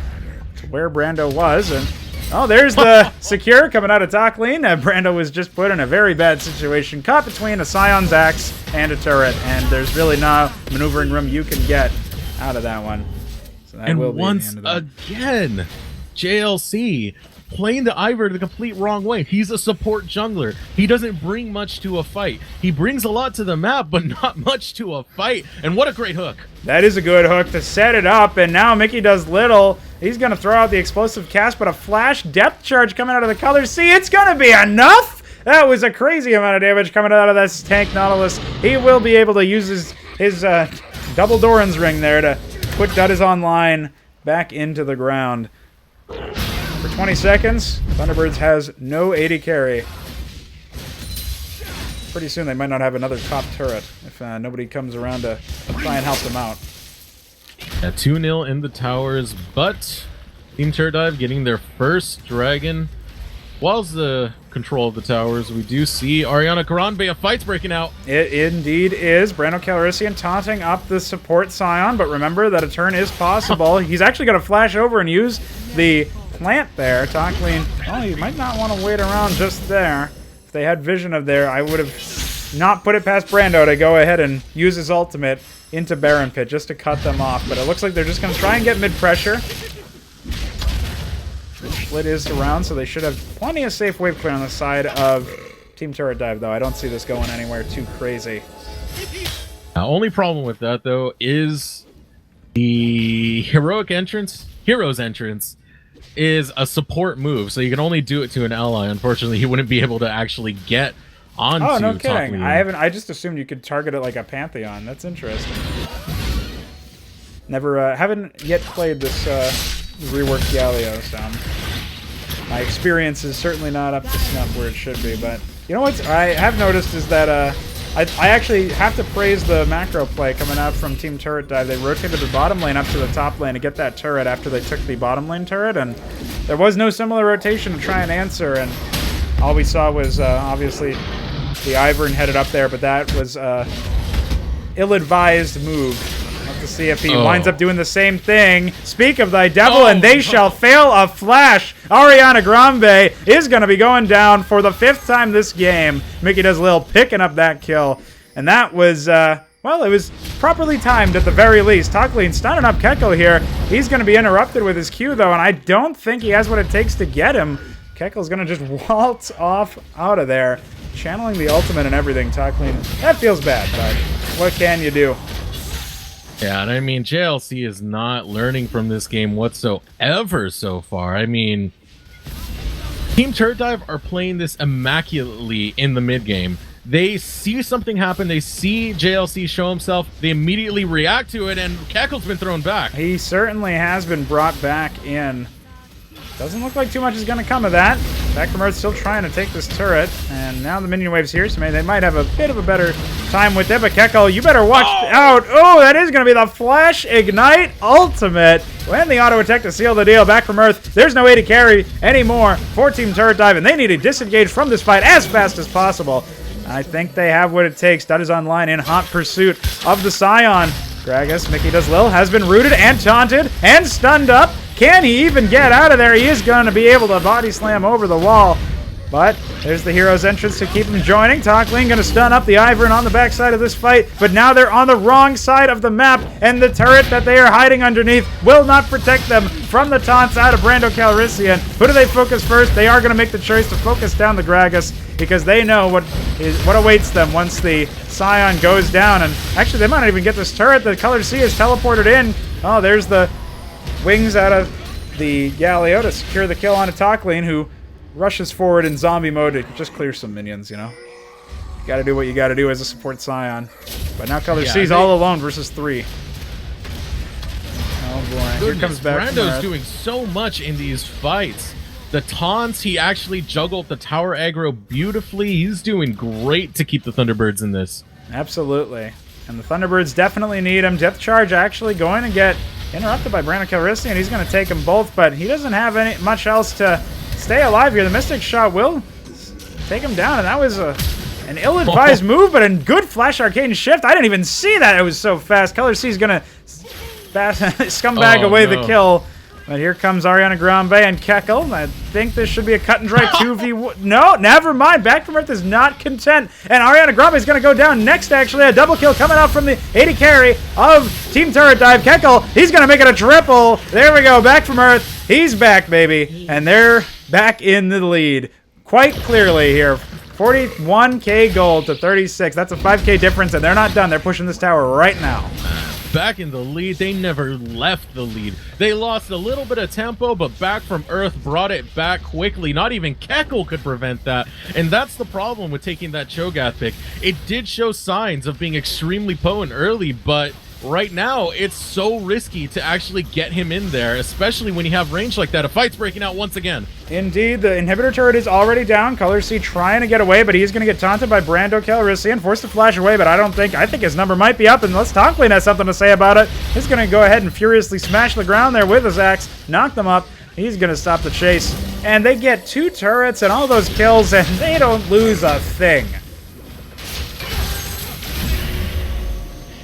to where Brando was, and oh, there's the Secure coming out of top lane. Brando was just put in a very bad situation, caught between a Scion's Axe and a turret, and there's really no maneuvering room you can get out of that one. So that will be once the end of that. again, JLC playing the Ivern the complete wrong way. He's a support jungler. He doesn't bring much to a fight. He brings a lot to the map, but not much to a fight. And what a great hook. That is a good hook to set it up, and now Mickey Does Little. He's going to throw out the explosive cast, but a flash depth charge coming out of the Color C. It's going to be enough! That was a crazy amount of damage coming out of this tank Nautilus. He will be able to use his double Doran's ring there to put Duttis online back into the ground. For 20 seconds, Thunderbirds has no AD carry. Pretty soon they might not have another top turret if nobody comes around to try and help them out. 2-0 in the towers, but Team Turret Dive getting their first dragon. Whilst the control of the towers, we do see Ariana Grande, a fight's breaking out. It indeed is. Brando Calrissian taunting up the support Sion, but remember that a turn is possible. He's actually going to flash over and use the plant there. Talkleen, oh, you might not want to wait around just there. If they had vision of there, I would have not put it past Brando to go ahead and use his ultimate. into Baron Pit just to cut them off. But it looks like they're just going to try and get mid-pressure. Split is around, so they should have plenty of safe wave clear on the side of Team Turret Dive, though. I don't see this going anywhere too crazy. The only problem with that, though, is the hero's entrance is a support move, so you can only do it to an ally. Unfortunately, he wouldn't be able to actually get onto. Oh, no kidding! I just assumed you could target it like a Pantheon. That's interesting. Never, haven't yet played this reworked Galio, so my experience is certainly not up to snuff where it should be. But you know what I have noticed is that I actually have to praise the macro play coming out from Team Turret Dive. They rotated the bottom lane up to the top lane to get that turret after they took the bottom lane turret, and there was no similar rotation to try and answer, and all we saw was obviously the Ivern headed up there, but that was ill-advised move. We'll have to see if he winds up doing the same thing. Speak of thy devil, and they shall fail a flash. Ariana Grande is going to be going down for the 5th time this game. Mickey does Lil picking up that kill, and that was, well, it was properly timed at the very least. Talklean stunning up Kekko here. He's going to be interrupted with his Q, though, and I don't think he has what it takes to get him. Kekko's going to just waltz off out of there, channeling the ultimate and everything. Talklean, that feels bad, but what can you do? Yeah, and I mean, JLC is not learning from this game whatsoever so far. I mean, Team Turret Dive are playing this immaculately in the mid game. They see something happen, they see JLC show himself, they immediately react to it, and Kekko's been thrown back. He certainly has been brought back in. Doesn't look like too much is going to come of that. Back from Earth still trying to take this turret, and now the minion wave's here, so maybe they might have a bit of a better time with it, but Kekko, you better watch out. Oh, that is going to be the Flash Ignite Ultimate, and the auto attack to seal the deal. Back from Earth, there's no way to carry anymore for Team Turret Dive, and they need to disengage from this fight as fast as possible. I think they have what it takes. Dud is online in hot pursuit of the Scion. Gragas, Mickey does Lil, has been rooted and taunted and stunned up. Can he even get out of there? He is going to be able to body slam over the wall. But there's the hero's entrance to keep him joining. Talklean going to stun up the Ivern on the backside of this fight. But now they're on the wrong side of the map. And the turret that they are hiding underneath will not protect them from the taunts out of Brando Calrissian. Who do they focus first? They are going to make the choice to focus down the Gragas, because they know what awaits them once the Scion goes down. And actually, they might not even get this turret. The Color C is teleported in. Oh, there's the wings out of the Galio to secure the kill on a Talklean, who rushes forward in zombie mode to just clear some minions, you know? You gotta do what you gotta do as a support Scion. But now Color C's all alone versus 3. Oh boy, here comes back. Brando's doing so much in these fights. The taunts, he actually juggled the tower aggro beautifully. He's doing great to keep the Thunderbirds in this. Absolutely. And the Thunderbirds definitely need him. Death Charge actually going to get interrupted by Brando Calrissian. He's going to take them both, but he doesn't have much else to stay alive here. The Mystic Shot will take him down, and that was an ill-advised move, but a good Flash Arcane Shift. I didn't even see that. It was so fast. Color C is going to scumbag away the kill. But here comes Ariana Grande and Kekko. I think this should be a cut and dry 2v1. No, never mind. Back from Earth is not content. And Ariana Grande is going to go down next, actually. A double kill coming out from the AD carry of Team Turret Dive. Kekko, he's going to make it a triple. There we go. Back from Earth. He's back, baby. And they're back in the lead quite clearly here. 41k gold to 36. That's a 5k difference, and they're not done. They're pushing this tower right now. Back in the lead. They never left the lead. They lost a little bit of tempo, but Back from Earth brought it back quickly. Not even Kekko could prevent that, and that's the problem with taking that Cho'Gath pick. It did show signs of being extremely potent early, but right now it's so risky to actually get him in there, especially when you have range like that. A fight's breaking out once again. Indeed, the inhibitor turret is already down. Color C trying to get away, but he's going to get taunted by Brando Calrissian, forced to flash away, but I think his number might be up, and unless Talklean has something to say about it, he's going to go ahead and furiously smash the ground there with his axe, knock them up. He's going to stop the chase, and they get 2 turrets and all those kills, and they don't lose a thing.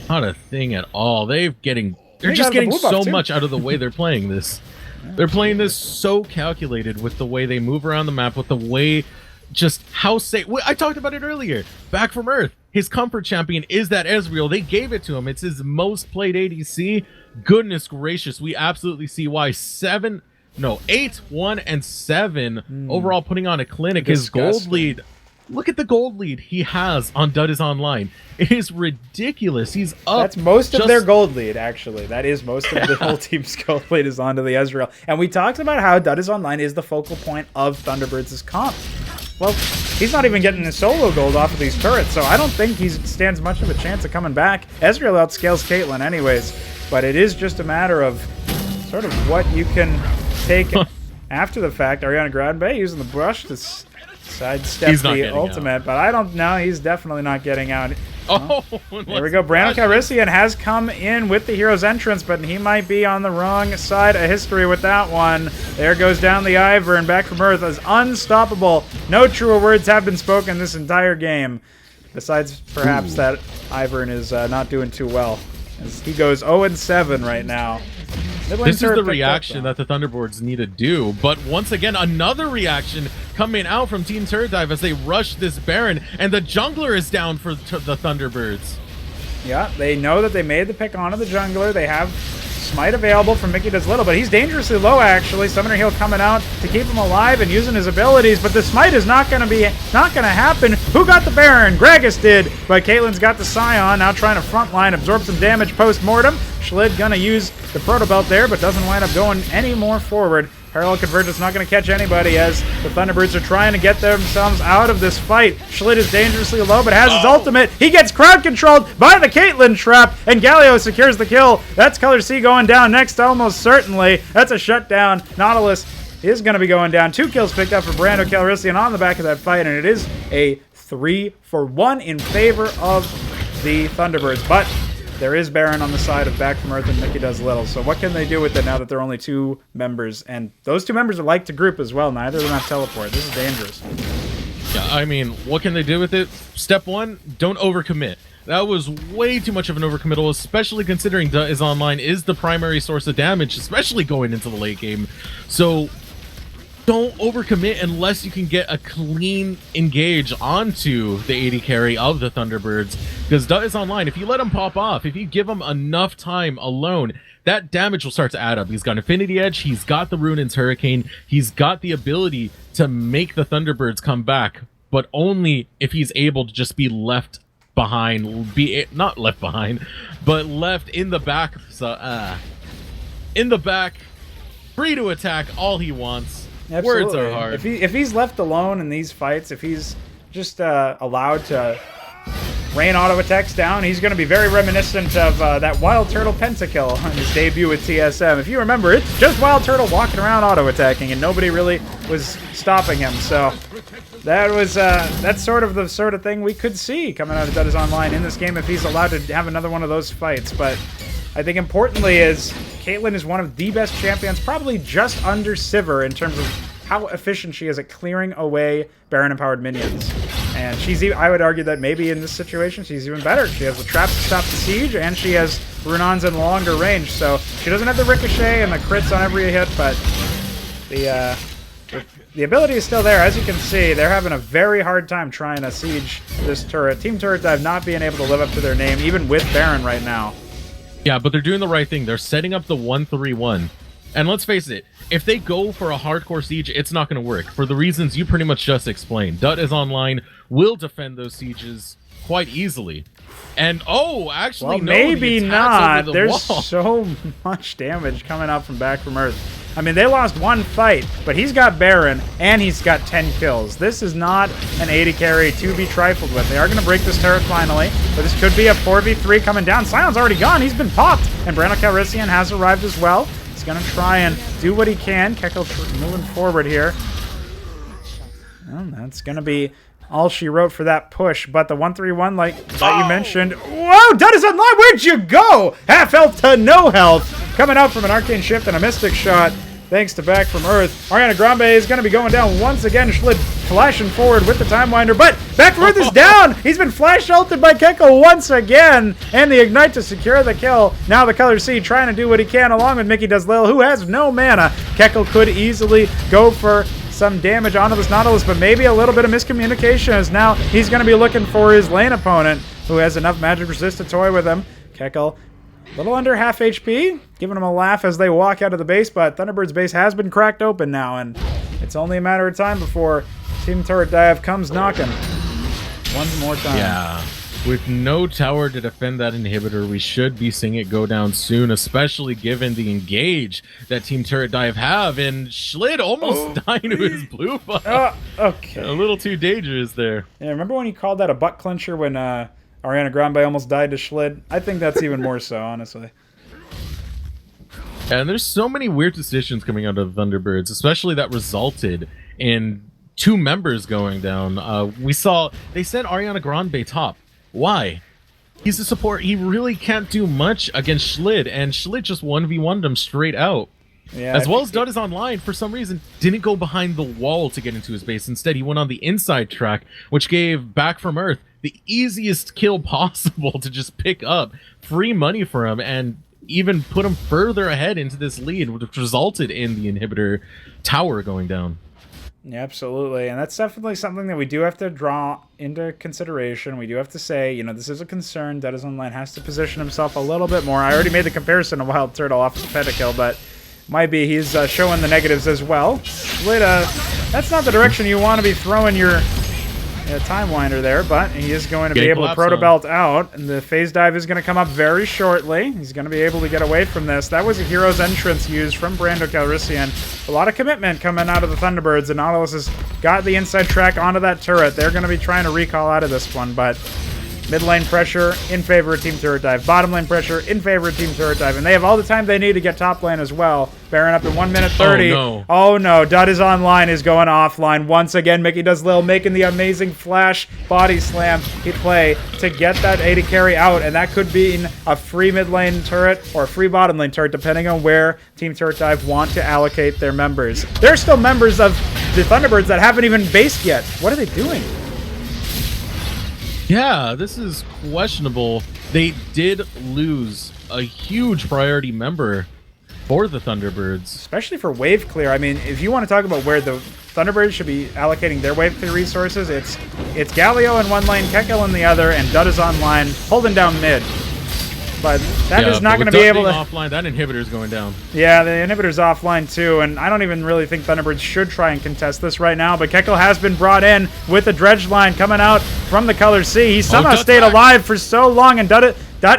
Not a thing at all. They're just getting so much out of the way they're playing this. They're playing this so calculated with the way they move around the map, with the way just how safe. I talked about it earlier. Back from Earth, his comfort champion is that Ezreal. They gave it to him. It's his most played ADC. Goodness gracious, we absolutely see why 8, 1, and 7 overall putting on a clinic. Disgusting. His gold lead. Look at the gold lead he has on DIvE Online. It is ridiculous. He's up. That's most of their gold lead, actually. That is most of the whole team's gold lead is onto the Ezreal. And we talked about how DIvE Online is the focal point of Thunderbirds' comp. Well, he's not even getting his solo gold off of these turrets, so I don't think he stands much of a chance of coming back. Ezreal outscales Caitlyn anyways, but it is just a matter of sort of what you can take after the fact. Ariana Grande using the brush to sidestep the ultimate, but I don't know. He's definitely not getting out. Oh, there we go. Brando Calrissian has come in with the hero's entrance, but he might be on the wrong side of history with that one. There goes down the Ivern, and Back from Earth is unstoppable. No truer words have been spoken this entire game, besides perhaps that Ivern is not doing too well, as he goes 0-7 right now. This is the reaction that the Thunderbirds need to do, but once again, another reaction coming out from Team Turret Dive as they rush this Baron, and the jungler is down for the Thunderbirds. Yeah, they know that they made the pick onto the jungler. They have Smite available from Mickey Does Little, but he's dangerously low, actually. Summoner Heal coming out to keep him alive and using his abilities, but the Smite is not going to happen. Who got the Baron? Gragas did, but Caitlyn's got the Scion, now trying to frontline, absorb some damage post-mortem. Schlid going to use the Proto Belt there, but doesn't wind up going any more forward. Parallel Convergence not going to catch anybody as the Thunderbirds are trying to get themselves out of this fight. Schlid is dangerously low, but has his ultimate. He gets crowd controlled by the Caitlyn trap, and Galio secures the kill. That's Color C going down next, almost certainly. That's a shutdown. Nautilus is going to be going down. 2 kills picked up for Brando Calrissian on the back of that fight, and it is a 3-for-1 in favor of the Thunderbirds. But there is Baron on the side of Back from Earth and Mickey Does Little. So what can they do with it now that there are only 2 members? And those 2 members are like to group as well. Neither of them have teleport. This is dangerous. Yeah, I mean, what can they do with it? Step 1, don't overcommit. That was way too much of an overcommittal, especially considering DIvE Online is the primary source of damage, especially going into the late game. So don't overcommit unless you can get a clean engage onto the AD carry of the Thunderbirds, because DIvE Online, if you let him pop off, if you give him enough time alone, that damage will start to add up. He's got Infinity Edge, he's got the Runaan's Hurricane, he's got the ability to make the Thunderbirds come back, but only if he's able to just be left behind, not left behind, but left in the back, free to attack all he wants. Absolutely. Words are hard. If he's left alone in these fights, if he's just allowed to rain auto attacks down, he's going to be very reminiscent of that Wild Turtle pentakill on his debut with TSM. If you remember, it's just Wild Turtle walking around auto attacking, and nobody really was stopping him. So that was that's sort of the thing we could see coming out of DIvE Online in this game if he's allowed to have another one of those fights. But I think importantly is Caitlyn is one of the best champions, probably just under Sivir in terms of how efficient she is at clearing away Baron-empowered minions. And I would argue that maybe in this situation she's even better. She has the traps to stop the siege, and she has Runaan's in longer range. So she doesn't have the ricochet and the crits on every hit, but the ability is still there. As you can see, they're having a very hard time trying to siege this turret. Team Turret Dive not being able to live up to their name, even with Baron right now. Yeah, but they're doing the right thing. They're setting up the 1-3-1. And let's face it, if they go for a hardcore siege, it's not going to work, for the reasons you pretty much just explained. DIvE Online will defend those sieges quite easily. And, actually, well, no, maybe not. There's so much damage coming out from Back from Earth. I mean, they lost 1 fight, but he's got Baron, and he's got 10 kills. This is not an AD carry to be trifled with. They are going to break this turret finally, but this could be a 4v3 coming down. Sion's already gone. He's been popped, and Brando Calrissian has arrived as well. He's going to try and do what he can. Kekko moving forward here. Well, that's going to be all she wrote for that push, but the 1-3-1, like that you mentioned. Whoa, DIvE Online, where'd you go? Half health to no health. Coming out from an Arcane Shift and a Mystic Shot, thanks to Back from Earth. Ariana Grande is going to be going down once again. Schlid flashing forward with the Time Winder, but Back from Earth is down. He's been flash ulted by Kekko once again, and the Ignite to secure the kill. Now the Color C trying to do what he can along with Mickey Does Lil, who has no mana. Kekko could easily go for some damage onto this Nautilus, but maybe a little bit of miscommunication as now he's going to be looking for his lane opponent who has enough magic resist to toy with him. Kekel, a little under half HP, giving him a laugh as they walk out of the base, but Thunderbird's base has been cracked open now, and it's only a matter of time before Team Turret Dive comes knocking. One more time. Yeah. With no tower to defend that inhibitor, we should be seeing it go down soon, especially given the engage that Team Turret Dive have, and Schlid almost died to his blue buff. Okay. A little too dangerous there. Yeah, remember when you called that a butt clincher when Ariana Grande almost died to Schlid? I think that's even more so, honestly. And there's so many weird decisions coming out of Thunderbirds, especially that resulted in 2 members going down. We saw they sent Ariana Grande top. Why? He's a support. He really can't do much against Schlid, and Schlid just 1v1'd him straight out. Yeah, as well as Dud is online, for some reason, didn't go behind the wall to get into his base. Instead, he went on the inside track, which gave Back from Earth the easiest kill possible to just pick up. Free money for him, and even put him further ahead into this lead, which resulted in the inhibitor tower going down. Yeah, absolutely. And that's definitely something that we do have to draw into consideration. We do have to say, you know, this is a concern. Dead is Online has to position himself a little bit more. I already made the comparison of Wild Turtle off of Pentakill, but might be he's showing the negatives as well. That's not the direction you want to be throwing your Time Winder there, but he is going to be able to Proto Belt out, and the phase dive is going to come up very shortly. He's going to be able to get away from this. That was a hero's entrance used from Brando Calrissian. A lot of commitment coming out of the Thunderbirds, and Nautilus has got the inside track onto that turret. They're going to be trying to recall out of this one, but mid lane pressure in favor of Team Turret Dive. Bottom lane pressure in favor of Team Turret Dive. And they have all the time they need to get top lane as well. Baron up in 1 minute 30. Oh no, Dud is online, is going offline. Once again, Mickey Does Lil making the amazing flash body slam he play to get that AD carry out. And that could be a free mid lane turret or a free bottom lane turret, depending on where Team Turret Dive want to allocate their members. They're still members of the Thunderbirds that haven't even based yet. What are they doing? Yeah, this is questionable. They did lose a huge priority member for the Thunderbirds. Especially for wave clear. I mean, if you want to talk about where the Thunderbirds should be allocating their wave clear resources, it's Galio in one lane, Kekel in the other, and Dud is online, holding down mid. But that is not going to be able to... offline, that inhibitor's going down. Yeah, the inhibitor's offline too, and I don't even really think Thunderbirds should try and contest this right now, but Kekel has been brought in with the dredge line coming out from the Color C. He somehow stayed alive for so long, and Dud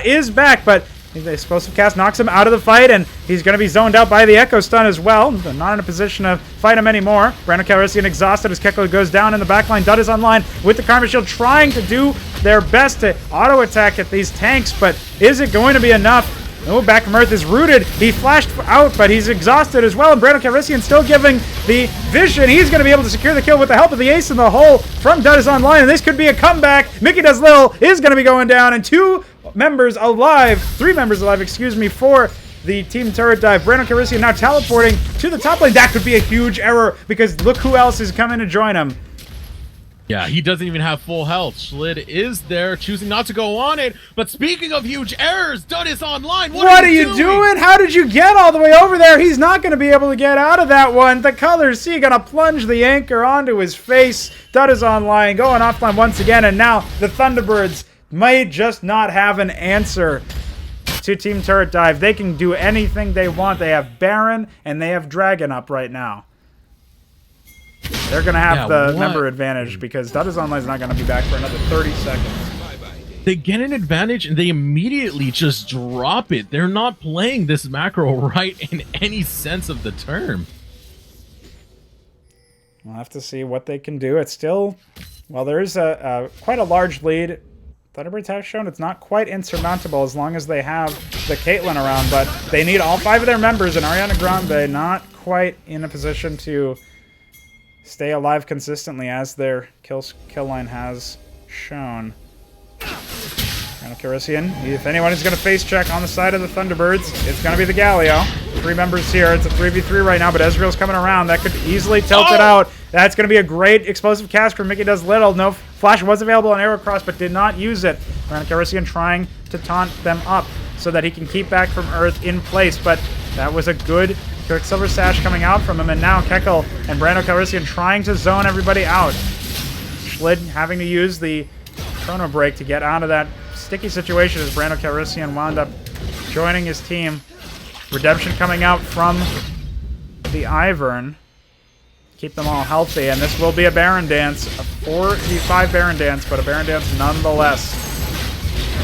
is back, but the explosive cast knocks him out of the fight, and he's going to be zoned out by the Echo Stun as well. But not in a position to fight him anymore. Brando Calrissian exhausted as Kekel goes down in the backline. Dud is online with the Karma Shield, trying to do their best to auto-attack at these tanks, but is it going to be enough? Oh, Back from Earth is rooted. He flashed out, but he's exhausted as well. And Brando Calrissian still giving the vision. He's going to be able to secure the kill with the help of the ace in the hole from Dud is online. And this could be a comeback. Mickey Does Lil is going to be going down. And 3 members alive, excuse me, for the Team Turret Dive. Brando Calrissian now teleporting to the top lane. That could be a huge error because look who else is coming to join him. Yeah, he doesn't even have full health. Schlid is there, choosing not to go on it. But speaking of huge errors, Dud is online. What are you doing? How did you get all the way over there? He's not going to be able to get out of that one. The Color C going to plunge the anchor onto his face. Dud is online, going offline once again. And now the Thunderbirds might just not have an answer to Team Turret Dive. They can do anything they want. They have Baron and they have Dragon up right now. They're going to have the member advantage because Dud is Online is not going to be back for another 30 seconds. They get an advantage and they immediately just drop it. They're not playing this macro right in any sense of the term. We'll have to see what they can do. It's still, well, there is quite a large lead. Thunderbirds have shown it's not quite insurmountable as long as they have the Caitlyn around, but they need all 5 of their members, and Ariana Grande not quite in a position to stay alive consistently as their kill line has shown. Calrissian, if anyone is going to face check on the side of the Thunderbirds, it's going to be the Galio. 3 members here. It's a 3v3 right now, but Ezreal's coming around. That could easily tilt it out. That's going to be a great explosive cast for Mickey Does Little. No flash was available on Arrow Cross, but did not use it. Calrissian trying to taunt them up so that he can keep Back from Earth in place, but that was a good Quicksilver Sash coming out from him, and now Kekel and Brando Calrissian trying to zone everybody out. Schlid having to use the Chrono Break to get out of that sticky situation as Brando Calrissian wound up joining his team. Redemption coming out from the Ivern. Keep them all healthy, and this will be a Baron Dance. A 4v5 Baron Dance, but a Baron Dance nonetheless.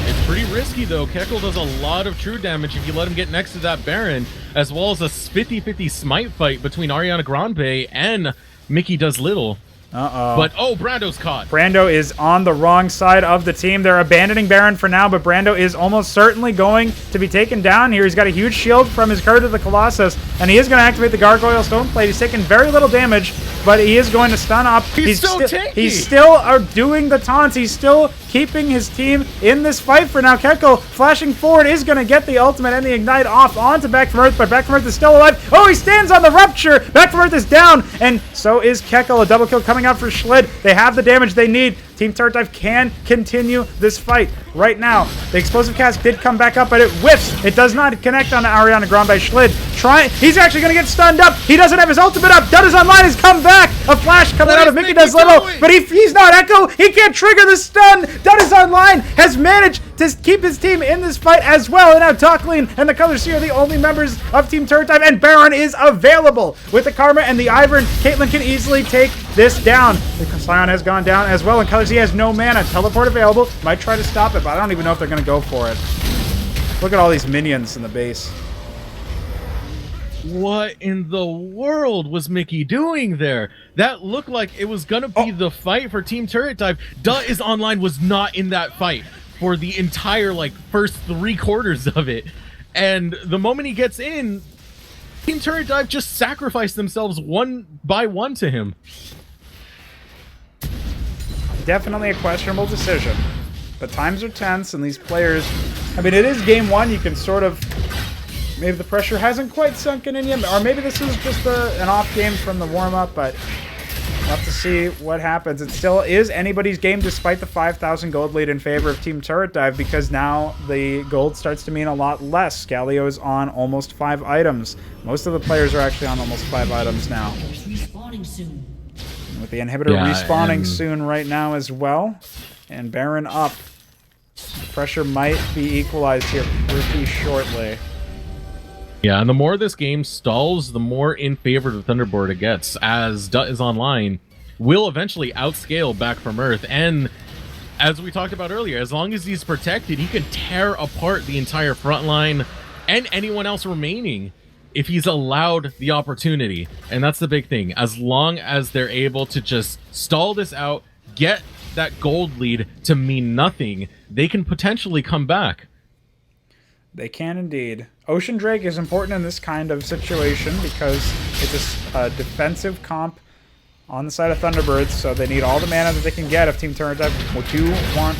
It's pretty risky, though. Kekel does a lot of true damage if you let him get next to that Baron, as well as a 50-50 smite fight between Ariana Grande and Mickey Does Little. Uh-oh. But, oh, Brando's caught. Brando is on the wrong side of the team. They're abandoning Baron for now, but Brando is almost certainly going to be taken down here. He's got a huge shield from his Curse of the Colossus, and he is going to activate the Gargoyle Stone Plate. He's taking very little damage, but he is going to stun up. He's so tanky. He's still doing the taunts. He's still keeping his team in this fight for now. Kekel flashing forward is going to get the ultimate and the ignite off onto Back from Earth, but Back from Earth is still alive. Oh, he stands on the Rupture. Back from Earth is down, and so is Kekel. A double kill coming out for Schlid. They have the damage they need. Team Turret Dive can continue this fight right now. The Explosive Cask did come back up, but it whiffs. It does not connect on Ariana Grande by Schlid. He's actually going to get stunned up. He doesn't have his ultimate up. Dud is online. Has come back. A flash coming out of Mickey Does Little, but he's not Echo. He can't trigger the stun. Dud is online. Has managed to keep his team in this fight as well. And now Talkleen and the Color Sea are the only members of Team Turret Dive, and Baron is available. With the Karma and the Ivern, Caitlyn can easily take this down. The Scion has gone down as well, and Color Sea has no mana. Teleport available. Might try to stop it, but I don't even know if they're going to go for it. Look at all these minions in the base. What in the world was Mickey doing there? That looked like it was going to be the fight for Team Turret Dive. Duh is Online was not in that fight for the entire, first 3/4 of it. And the moment he gets in, Team Turret Dive just sacrificed themselves one by one to him. Definitely a questionable decision. But times are tense, and these players... I mean, it is game one. You can sort of... Maybe the pressure hasn't quite sunken in yet, or maybe this is just an off game from the warm-up, but we'll have to see what happens. It still is anybody's game despite the 5,000 gold lead in favor of Team Turret Dive, because now the gold starts to mean a lot less. Scalio is on almost 5 items. Most of the players are actually on almost 5 items now. With the inhibitor respawning soon right now as well. And Baron up. Pressure might be equalized here pretty shortly. Yeah, and the more this game stalls, the more in favor of Thunderbird it gets, as Dut is Online will eventually outscale Back from Earth. And as we talked about earlier, as long as he's protected, he can tear apart the entire front line and anyone else remaining if he's allowed the opportunity. And that's the big thing. As long as they're able to just stall this out, get that gold lead to mean nothing, they can potentially come back. They can indeed. Ocean Drake is important in this kind of situation because it's a defensive comp on the side of Thunderbirds, so they need all the mana that they can get if Team Turret Dive do want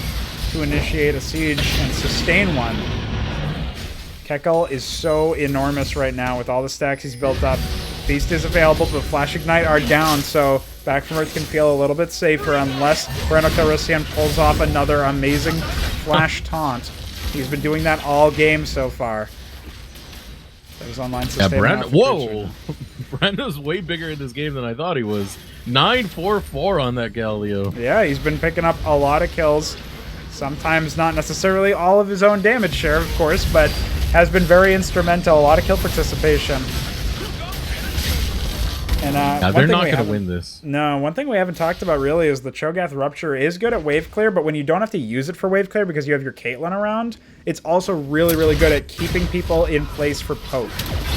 to initiate a siege and sustain one. Kekel is so enormous right now with all the stacks he's built up. Beast is available, but Flash Ignite are down, so Back from Earth can feel a little bit safer unless Brando Calrissian pulls off another amazing Flash Taunt. He's been doing that all game so far. That was online sustain. Yeah, whoa! Brando's way bigger in this game than I thought he was. 9-4-4 on that Galileo. Yeah, he's been picking up a lot of kills. Sometimes not necessarily all of his own damage share, of course, but has been very instrumental. A lot of kill participation. And they're not going to win this. No, one thing we haven't talked about really is the Cho'Gath Rupture is good at wave clear, but when you don't have to use it for wave clear because you have your Caitlyn around, it's also really, really good at keeping people in place for poke.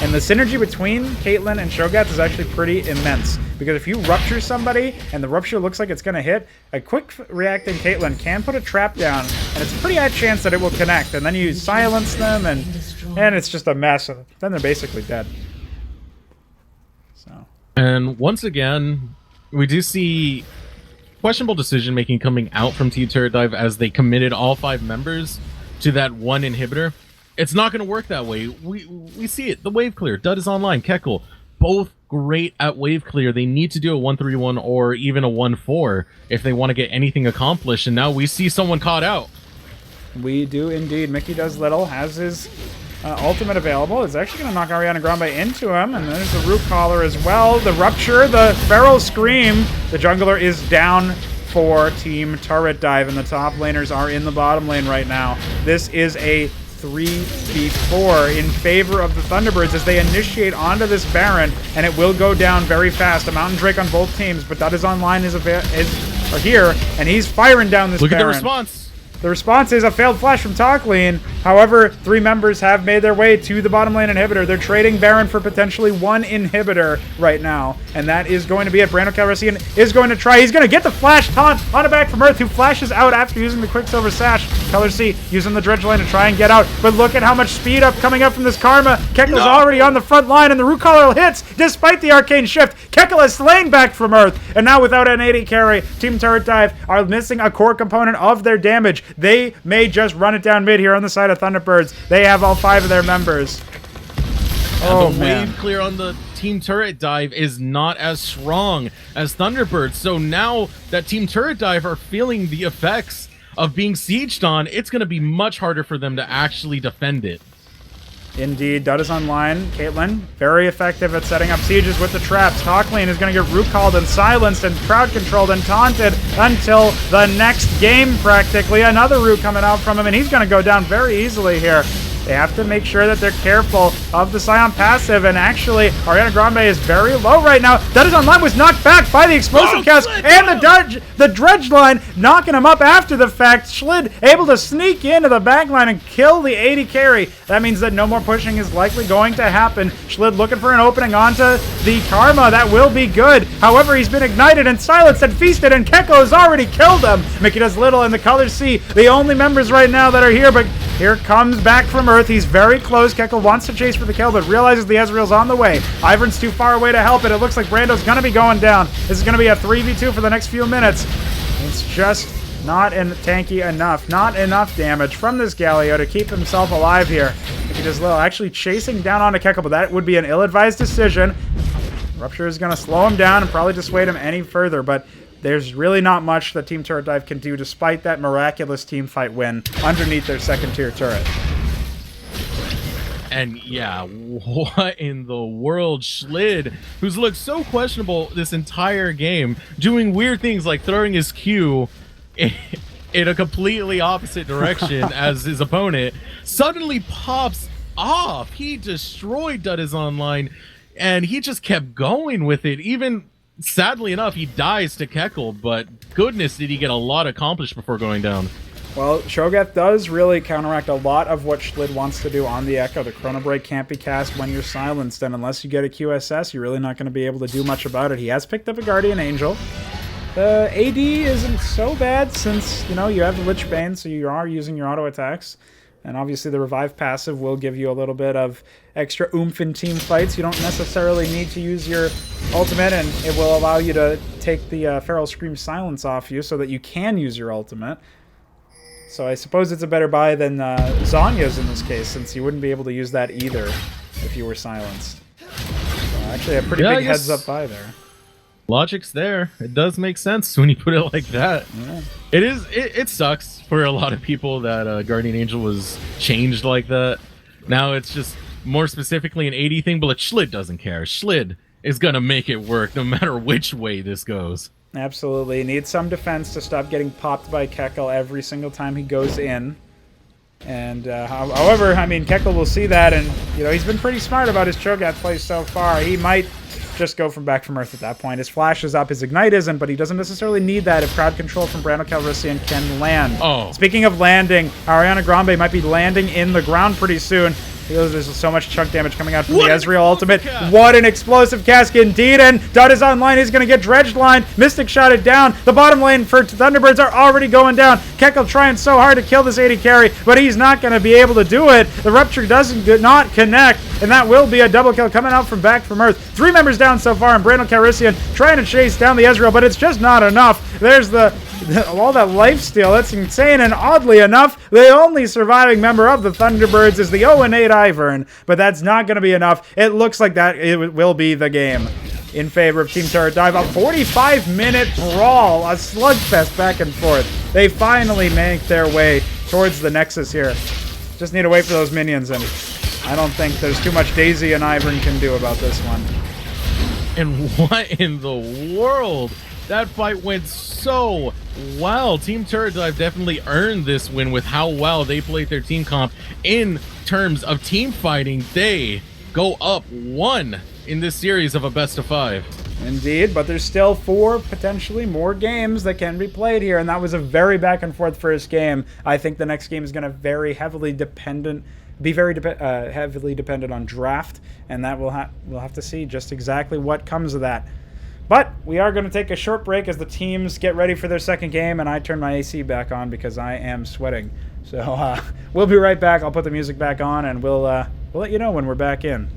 And the synergy between Caitlyn and Cho'Gath is actually pretty immense, because if you rupture somebody and the rupture looks like it's going to hit, a quick reacting Caitlyn can put a trap down, and it's a pretty high chance that it will connect, and then you silence them, and it's just a mess, and then they're basically dead. And once again, we do see questionable decision-making coming out from Team Turret Dive as they committed all 5 members to that one inhibitor. It's not going to work that way. We see it. The wave clear. Dud is Online. Kekel. Both great at wave clear. They need to do a 1-3-1 or even a 1-4 if they want to get anything accomplished. And now we see someone caught out. We do indeed. Mickey Does Little has his ultimate available. It's actually going to knock Ariana Grande into him, and there's the Root Collar as well. The Rupture, the Feral Scream. The jungler is down for Team Turret Dive, and the top laners are in the bottom lane right now. This is a 3v4 in favor of the Thunderbirds as they initiate onto this Baron, and it will go down very fast. A Mountain Drake on both teams, but that is online is here, and he's firing down this Baron. Look at the response. The response is a failed flash from top lane. However, 3 members have made their way to the bottom lane inhibitor. They're trading Baron for potentially 1 inhibitor right now. And that is going to be it. Brando Calrissian is going to try. He's going to get the flash taunt on a back from Earth, who flashes out after using the Quicksilver Sash. Color C using the Dredge Lane to try and get out. But look at how much speed up coming up from this Karma. Kekel's already on the front line, and the Root Collar hits despite the Arcane Shift. Kekel is slain back from Earth. And now without an AD carry, Team Turret Dive are missing a core component of their damage. They may just run it down mid here on the side of Thunderbirds. They have all 5 of their members. And the wave clear on the Team Turret Dive is not as strong as Thunderbirds. So now that Team Turret Dive are feeling the effects of being sieged on, it's going to be much harder for them to actually defend it. Indeed, Dud is online. Caitlyn, very effective at setting up sieges with the traps. Talk lane is going to get root called and silenced and crowd controlled and taunted until the next game, practically. Another root coming out from him, and he's going to go down very easily here. They have to make sure that they're careful of the Scion passive, and actually, Ariana Grande is very low right now. That is online, was knocked back by the explosive cast, and the Dredge line knocking him up after the fact. Schlid able to sneak into the back line and kill the AD carry. That means that no more pushing is likely going to happen. Schlid looking for an opening onto the Karma. That will be good. However, he's been ignited and silenced and feasted, and Keko has already killed him. Mickey does little, and the Colors C, the only members right now that are here, but here comes back from Earth. He's very close. Kekel wants to chase for the kill, but realizes the Ezreal's on the way. Ivern's too far away to help it. It looks like Brando's going to be going down. This is going to be a 3v2 for the next few minutes. It's just not tanky enough. Not enough damage from this Galio to keep himself alive here. He does little. Actually chasing down onto Kekel, but that would be an ill-advised decision. Rupture is going to slow him down and probably dissuade him any further, but there's really not much that Team Turret Dive can do despite that miraculous team fight win underneath their second-tier turret. And yeah, what in the world? Schlid, who's looked so questionable this entire game, doing weird things like throwing his Q in a completely opposite direction as his opponent, suddenly pops off. He destroyed Dud Online, and he just kept going with it. Even, sadly enough, he dies to Kekel, but goodness did he get a lot accomplished before going down. Well, Shogath does really counteract a lot of what Schlid wants to do on the Echo. The Chrono Break can't be cast when you're silenced, and unless you get a QSS, you're really not going to be able to do much about it. He has picked up a Guardian Angel. The AD isn't so bad since, you know, you have the Lich Bane, so you are using your auto attacks. And obviously the Revive passive will give you a little bit of extra oomph in team fights. You don't necessarily need to use your ultimate, and it will allow you to take the Feral Scream Silence off you so that you can use your ultimate. So I suppose it's a better buy than Zhonya's in this case, since you wouldn't be able to use that either if you were silenced. So actually a pretty big heads-up buy there. Logic's there. It does make sense when you put it like that. Yeah. It sucks for a lot of people that Guardian Angel was changed like that. Now it's just more specifically an AD thing, but Schlid doesn't care. Schlid is going to make it work no matter which way this goes. Absolutely. Needs some defense to stop getting popped by Kekel every single time he goes in. And however, I mean, Kekel will see that, and you know, he's been pretty smart about his Cho'Gath play so far. He might just go from back from Earth at that point. His flash is up, his ignite isn't, but he doesn't necessarily need that if crowd control from Brando Calrissian can land. Oh. Speaking of landing, Ariana Grande might be landing in the ground pretty soon. There's so much chunk damage coming out from the Ezreal ultimate. What an explosive cast indeed. And Dud is online. He's going to get dredged line. Mystic shot it down. The bottom lane for Thunderbirds are already going down. Kekel trying so hard to kill this AD carry, but he's not going to be able to do it. The Rupture doesn't not connect, and that will be a double kill coming out from back from Earth. 3 members down so far, and Brando Calrissian trying to chase down the Ezreal, but it's just not enough. There's all that lifesteal. That's insane, and oddly enough, the only surviving member of the Thunderbirds is the 0-8 Ivern, but that's not going to be enough. It looks like that it will be the game in favor of Team Turret Dive. A 45-minute brawl, a slugfest back and forth. They finally make their way towards the Nexus here. Just need to wait for those minions, and I don't think there's too much Daisy and Ivern can do about this one. And what in the world? That fight went so well. Team Turret Dive definitely earned this win with how well they played their team comp. In terms of team fighting, they go up 1 in this series of a best of 5. Indeed, but there's still 4 potentially more games that can be played here, and that was a very back and forth first game. I think the next game is going to heavily dependent on draft, and that we'll have to see just exactly what comes of that. But we are going to take a short break as the teams get ready for their second game, and I turn my AC back on because I am sweating. So we'll be right back. I'll put the music back on, and we'll let you know when we're back in.